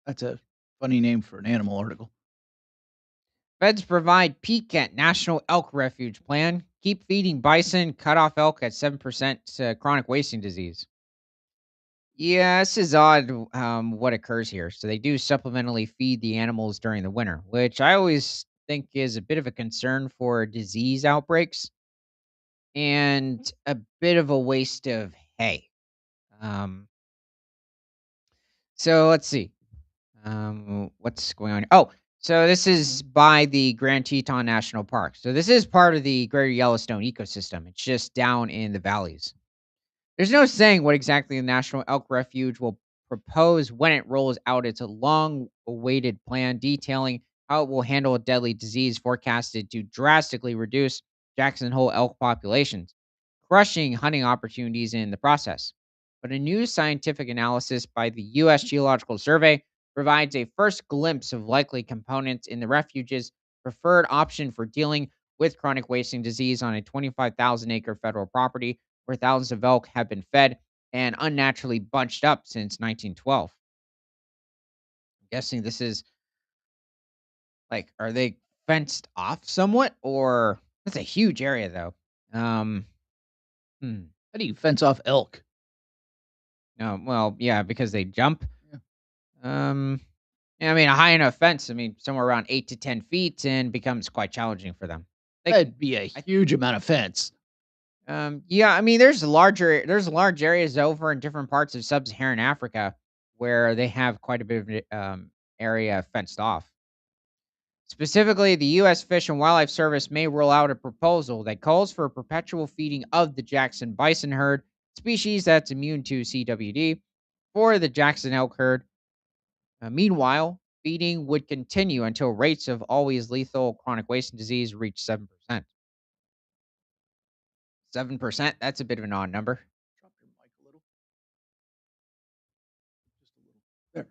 [SPEAKER 2] That's a funny name for an animal article.
[SPEAKER 1] feds provide peak at National Elk Refuge Plan. Keep feeding bison, cut off elk at 7% chronic wasting disease. Yeah, this is odd what occurs here. So, they do supplementally feed the animals during the winter, which I always think is a bit of a concern for disease outbreaks and a bit of a waste of hay. Um, so, let's see. What's going on? Oh, so this is by the Grand Teton National Park. So this is part of the Greater Yellowstone ecosystem. It's just down in the valleys. There's no saying what exactly the National Elk Refuge will propose when it rolls out its long awaited plan detailing how it will handle a deadly disease forecasted to drastically reduce Jackson Hole elk populations, crushing hunting opportunities in the process. But a new scientific analysis by the U.S. Geological Survey provides a first glimpse of likely components in the refuge's preferred option for dealing with chronic wasting disease on a 25,000-acre federal property where thousands of elk have been fed and unnaturally bunched up since 1912. I'm guessing this is like, are they fenced off somewhat, or that's a huge area though? Um, hmm.
[SPEAKER 2] How do you fence off elk?
[SPEAKER 1] No, well, yeah, because they jump.
[SPEAKER 2] Yeah.
[SPEAKER 1] Um, yeah, I mean, a high enough fence. I mean, somewhere around 8 to 10 feet, and becomes quite challenging for them. They
[SPEAKER 2] That'd
[SPEAKER 1] can,
[SPEAKER 2] be a
[SPEAKER 1] I,
[SPEAKER 2] huge amount of fence.
[SPEAKER 1] yeah, I mean, there's large areas over in different parts of sub-Saharan Africa where they have quite a bit of area fenced off. Specifically, the U.S. Fish and Wildlife Service may roll out a proposal that calls for perpetual feeding of the Jackson bison herd, species that's immune to CWD, for the Jackson elk herd. Meanwhile, feeding would continue until rates of always lethal chronic wasting disease reach 7%. 7%? That's a bit of an odd number.
[SPEAKER 2] Drop your mic a little, just a little. There.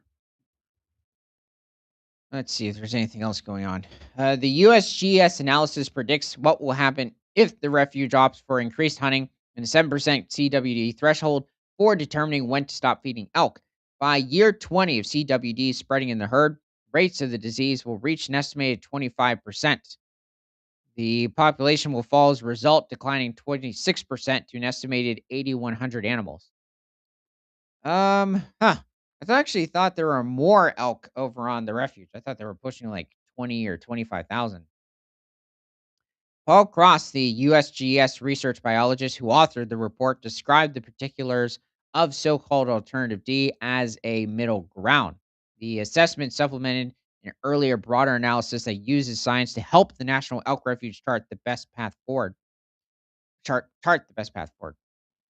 [SPEAKER 1] Let's see if there's anything else going on. The USGS analysis predicts what will happen if the refuge opts for increased hunting and a 7% CWD threshold for determining when to stop feeding elk. By year 20 of CWD spreading in the herd, rates of the disease will reach an estimated 25%. The population will fall as a result, declining 26% to an estimated 8,100 animals. I actually thought there were more elk over on the refuge. I thought they were pushing like 20 or 25,000. Paul Cross, the USGS research biologist who authored the report, described the particulars of so called alternative D as a middle ground. The assessment supplemented an earlier broader analysis that uses science to help the National Elk Refuge chart the best path forward. Chart the best path forward.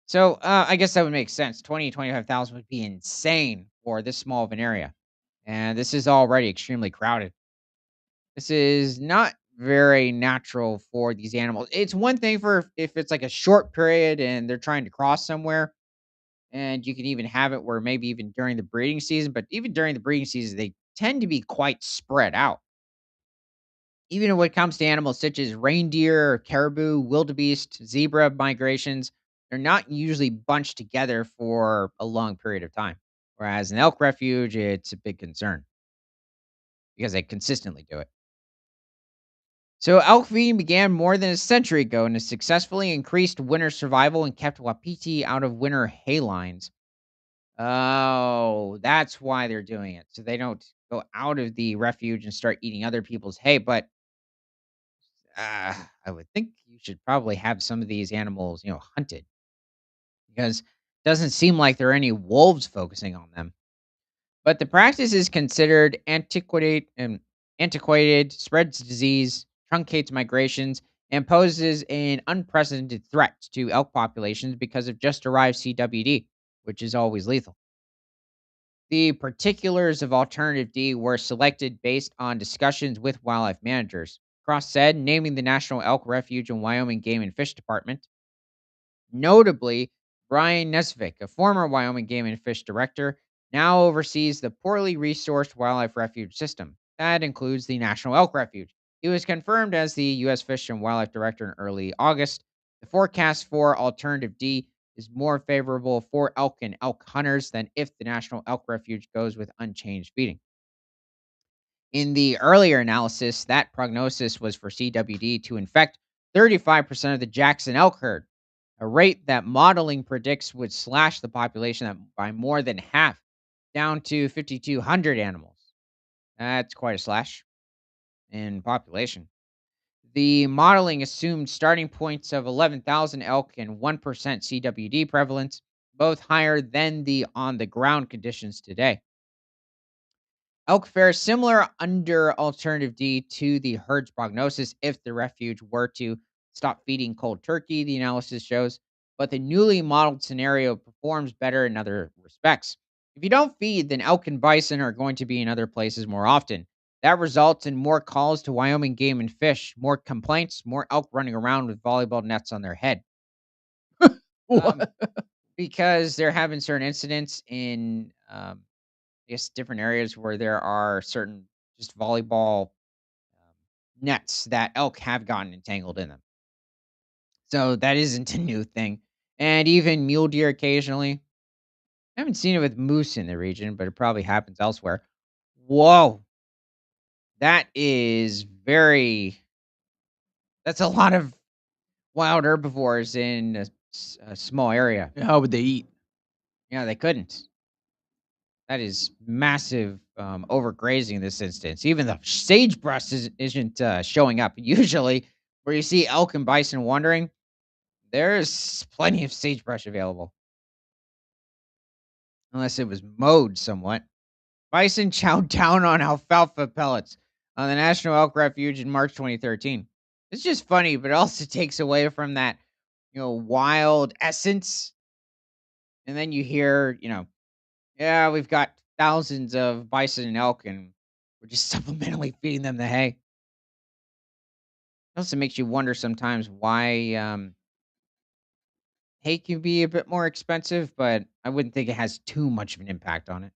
[SPEAKER 1] So, I guess that would make sense. 25,000 would be insane for this small of an area, and this is already extremely crowded. This is not very natural for these animals. It's one thing for if it's like a short period and they're trying to cross somewhere, and you can even have it where maybe even during the breeding season, but even during the breeding season, they tend to be quite spread out. Even when it comes to animals such as reindeer, caribou, wildebeest, zebra migrations, they're not usually bunched together for a long period of time. Whereas an elk refuge, it's a big concern because they consistently do it. So elk feeding began more than a century ago and has successfully increased winter survival and kept wapiti out of winter hay lines. Oh, that's why they're doing it. So they don't go out of the refuge and start eating other people's hay. But I would think you should probably have some of these animals, hunted because it doesn't seem like there are any wolves focusing on them. But the practice is considered antiquated, spreads disease, truncates migrations, and poses an unprecedented threat to elk populations because of just arrived CWD, which is always lethal. The particulars of Alternative D were selected based on discussions with wildlife managers. Cross said, naming the National Elk Refuge and Wyoming Game and Fish Department. Notably, Brian Nesvik, a former Wyoming Game and Fish director, now oversees the poorly resourced wildlife refuge system. That includes the National Elk Refuge. He was confirmed as the U.S. Fish and Wildlife Director in early August. The forecast for Alternative D is more favorable for elk and elk hunters than if the National Elk Refuge goes with unchanged feeding. In the earlier analysis, that prognosis was for CWD to infect 35% of the Jackson elk herd, a rate that modeling predicts would slash the population by more than half, down to 5,200 animals. That's quite a slash in population. The modeling assumed starting points of 11,000 elk and 1% CWD prevalence, both higher than the on the ground conditions today. Elk fare similar under Alternative D to the herd's prognosis if the refuge were to stop feeding cold turkey, the analysis shows. but the newly modeled scenario performs better in other respects. If you don't feed, then elk and bison are going to be in other places more often. That results in more calls to Wyoming Game and Fish, more complaints, more elk running around with volleyball nets on their head. Um,
[SPEAKER 2] What?
[SPEAKER 1] because there have been certain incidents in, I guess, different areas where there are certain just volleyball nets that elk have gotten entangled in them. So that isn't a new thing. And even mule deer occasionally. I haven't seen it with moose in the region, but it probably happens elsewhere. Whoa, that is that's a lot of wild herbivores in a small area.
[SPEAKER 2] How would they eat?
[SPEAKER 1] Yeah, they couldn't. That is massive overgrazing in this instance. Even the sagebrush isn't showing up. Usually, where you see elk and bison wandering, there's plenty of sagebrush available, unless it was mowed somewhat. Bison chowed down on alfalfa pellets on the National Elk Refuge in March 2013. It's just funny, but it also takes away from that, wild essence. And then you hear, yeah, we've got thousands of bison and elk, and we're just supplementally feeding them the hay. It also makes you wonder sometimes why hay can be a bit more expensive, but I wouldn't think it has too much of an impact on it.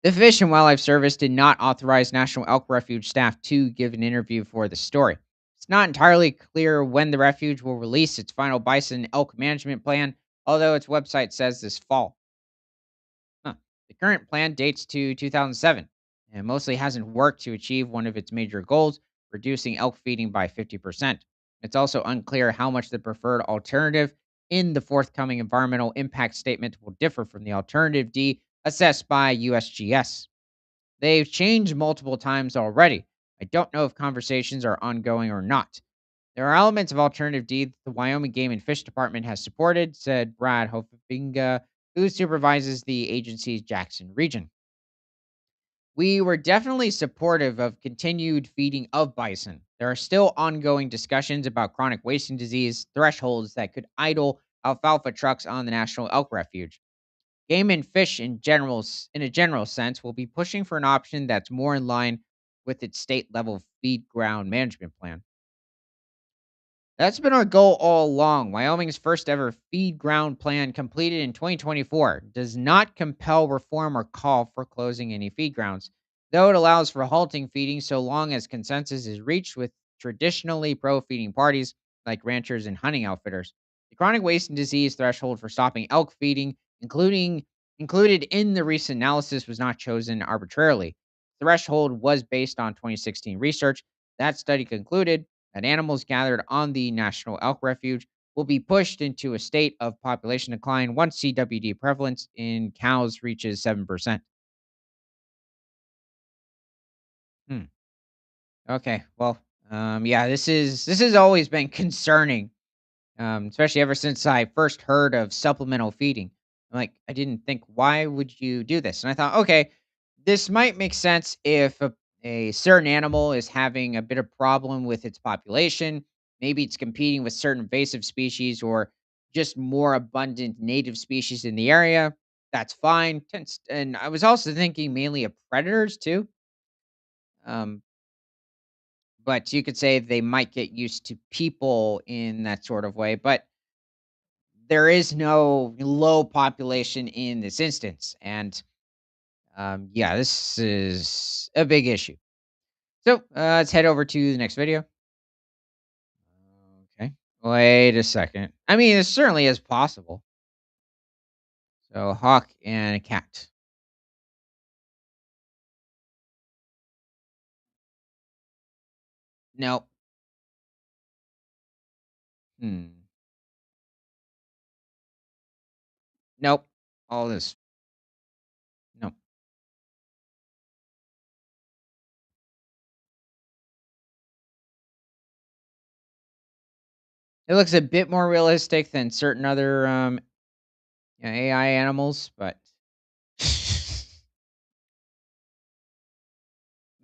[SPEAKER 1] The Fish and Wildlife Service did not authorize National Elk Refuge staff to give an interview for the story. It's not entirely clear when the refuge will release its final bison and elk management plan, although its website says this fall. Huh. The current plan dates to 2007 and mostly hasn't worked to achieve one of its major goals, reducing elk feeding by 50%. It's also unclear how much the preferred alternative in the forthcoming environmental impact statement will differ from the alternative D assessed by USGS. They've changed multiple times already. I don't know if conversations are ongoing or not. There are elements of Alternative D that the Wyoming Game and Fish Department has supported, said Brad Hofinga, who supervises the agency's Jackson region. We were definitely supportive of continued feeding of bison. There are still ongoing discussions about chronic wasting disease thresholds that could idle alfalfa trucks on the National Elk Refuge. Game and Fish in a general sense will be pushing for an option that's more in line with its state level feed ground management plan. That's been our goal all along. Wyoming's first ever feed ground plan, completed in 2024, does not compel reform or call for closing any feed grounds, though it allows for halting feeding so long as consensus is reached with traditionally pro feeding parties like ranchers and hunting outfitters. The chronic waste and disease threshold for stopping elk feeding, including included in the recent analysis, was not chosen arbitrarily. The threshold was based on 2016 research. That study concluded that animals gathered on the National Elk Refuge will be pushed into a state of population decline once CWD prevalence in cows reaches 7%. Hmm. Okay. Well, yeah, this has always been concerning, especially ever since I first heard of supplemental feeding. Like, I didn't think, why would you do this? And I thought, okay, this might make sense if a certain animal is having a bit of problem with its population. Maybe it's competing with certain invasive species or just more abundant native species in the area. That's fine. And I was also thinking mainly of predators too. Um, but you could say they might get used to people in that sort of way. But there is no low population in this instance. And yeah, this is a big issue. So let's head over to the next video. Okay. Wait a second. I mean, it certainly is possible. So, hawk and a cat. Nope. Hmm. Nope. All this. Nope. It looks a bit more realistic than certain other AI animals, but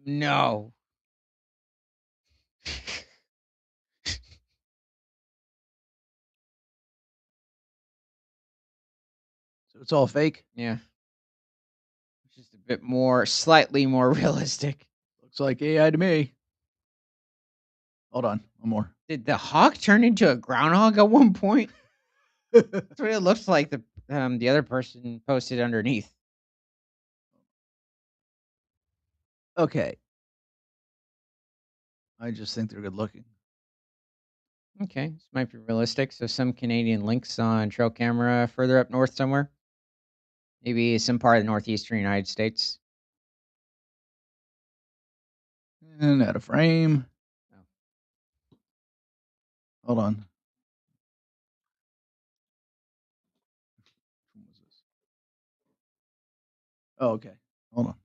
[SPEAKER 1] no.
[SPEAKER 2] So it's all fake?
[SPEAKER 1] Yeah, just a bit more slightly more realistic.
[SPEAKER 2] Looks like AI to me. Hold on, one more.
[SPEAKER 1] Did the hawk turn into a groundhog at one point? That's what it looks like the other person posted underneath.
[SPEAKER 2] Okay, I just think they're good looking.
[SPEAKER 1] Okay, this might be realistic. So some Canadian lynx on trail camera further up north somewhere. Maybe some part of the northeastern United States.
[SPEAKER 2] And out of frame.
[SPEAKER 1] Oh.
[SPEAKER 2] Hold on. When was this? Oh, okay. Hold on.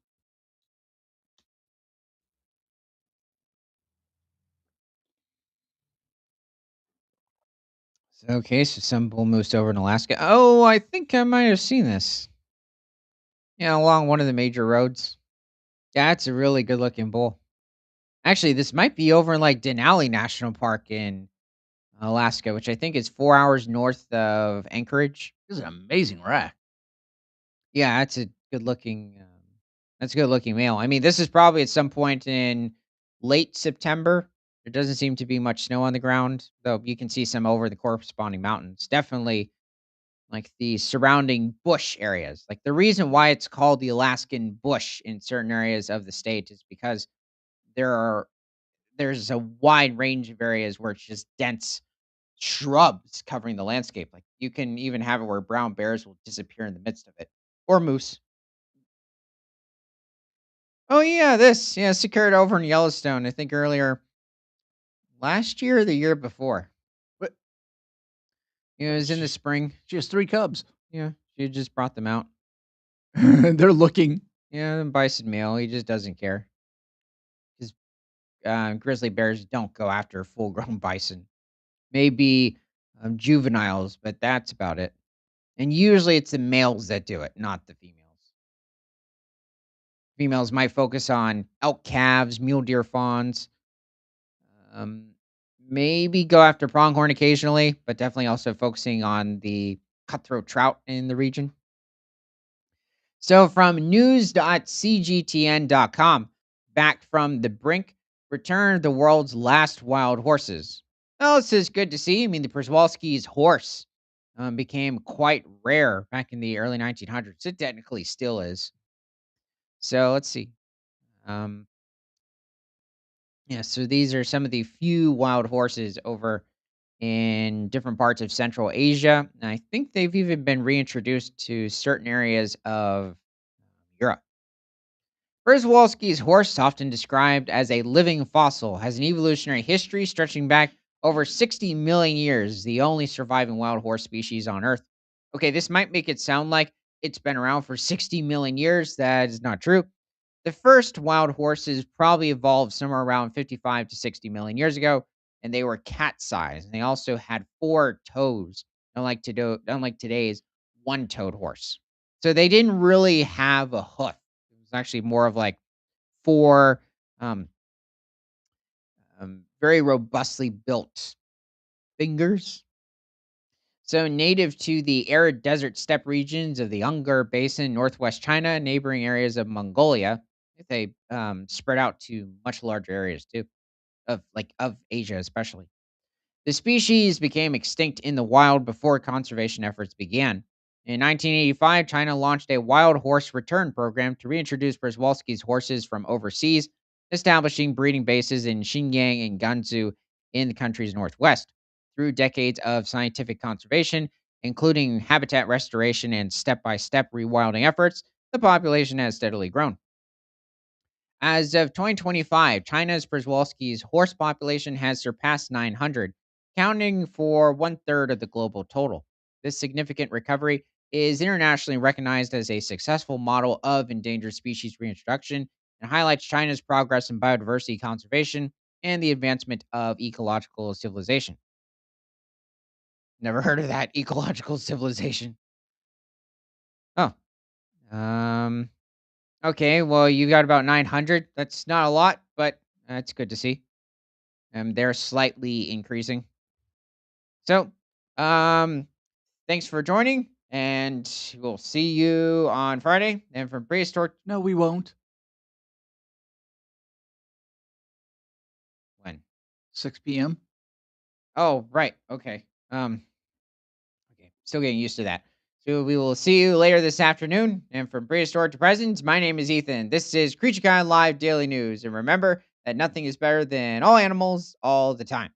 [SPEAKER 1] So, okay, so some bull moose over in Alaska. Oh, I think I might have seen this. Yeah, along one of the major roads. Yeah, it's a really good looking bull. Actually, this might be over in like Denali National Park in Alaska, which I think is 4 hours north of Anchorage.
[SPEAKER 2] This is an amazing rack.
[SPEAKER 1] Yeah, that's a good looking. That's a good looking male. I mean, this is probably at some point in late September. There doesn't seem to be much snow on the ground, though you can see some over the corresponding mountains. Definitely like the surrounding bush areas. Like the reason why it's called the Alaskan bush in certain areas of the state is because there are there's a wide range of areas where it's just dense shrubs covering the landscape. Like you can even have it where brown bears will disappear in the midst of it, or moose. Oh yeah, this yeah secured over in Yellowstone. I think earlier last year or the year before.
[SPEAKER 2] But
[SPEAKER 1] It was in the
[SPEAKER 2] she
[SPEAKER 1] spring.
[SPEAKER 2] she has 3 cubs.
[SPEAKER 1] Yeah, she just brought them out.
[SPEAKER 2] They're looking.
[SPEAKER 1] Yeah, the bison male. He just doesn't care. 'Cause, grizzly bears don't go after full grown bison. Maybe juveniles, but that's about it. And usually it's the males that do it, not the females. Females might focus on elk calves, mule deer fawns, um, maybe go after pronghorn occasionally, but definitely also focusing on the cutthroat trout in the region. So from news.cgtn.com, back from the brink, return of the world's last wild horses. Well, this is good to see. I mean, the Przewalski's horse became quite rare back in the early 1900s. It technically still is. So let's see. Um, yeah, so these are some of the few wild horses over in different parts of Central Asia. And I think they've even been reintroduced to certain areas of Europe. Przewalski's horse, often described as a living fossil, has an evolutionary history stretching back over 60 million years, the only surviving wild horse species on Earth. Okay, this might make it sound like it's been around for 60 million years. That is not true. The first wild horses probably evolved somewhere around 55 to 60 million years ago, and they were cat sized. They also had four toes, unlike today's one toed horse. So they didn't really have a hoof. It was actually more of like four um, very robustly built fingers. So native to the arid desert steppe regions of the Ungar Basin, northwest China, neighboring areas of Mongolia, they spread out to much larger areas too, of Asia especially. The species became extinct in the wild before conservation efforts began. In 1985, China launched a wild horse return program to reintroduce Przewalski's horses from overseas, establishing breeding bases in Xinjiang and Gansu in the country's northwest. Through decades of scientific conservation, including habitat restoration and step by step rewilding efforts, the population has steadily grown. As of 2025, China's Przewalski's horse population has surpassed 900, counting for one third of the global total. This significant recovery is internationally recognized as a successful model of endangered species reintroduction and highlights China's progress in biodiversity conservation and the advancement of ecological civilization. Never heard of that ecological civilization. Oh, um, okay. Well, you got about 900. That's not a lot, but that's good to see. They're slightly increasing. So, um, thanks for joining. And we'll see you on Friday. And from Prehistoric,
[SPEAKER 2] No, we won't.
[SPEAKER 1] when?
[SPEAKER 2] 6 p.m.
[SPEAKER 1] Oh, right. Okay. Okay. Still getting used to that. So we will see you later this afternoon. And from Prehistoric to Present, my name is Ethan. This is Creature Kind Live Daily News. And remember that nothing is better than all animals all the time.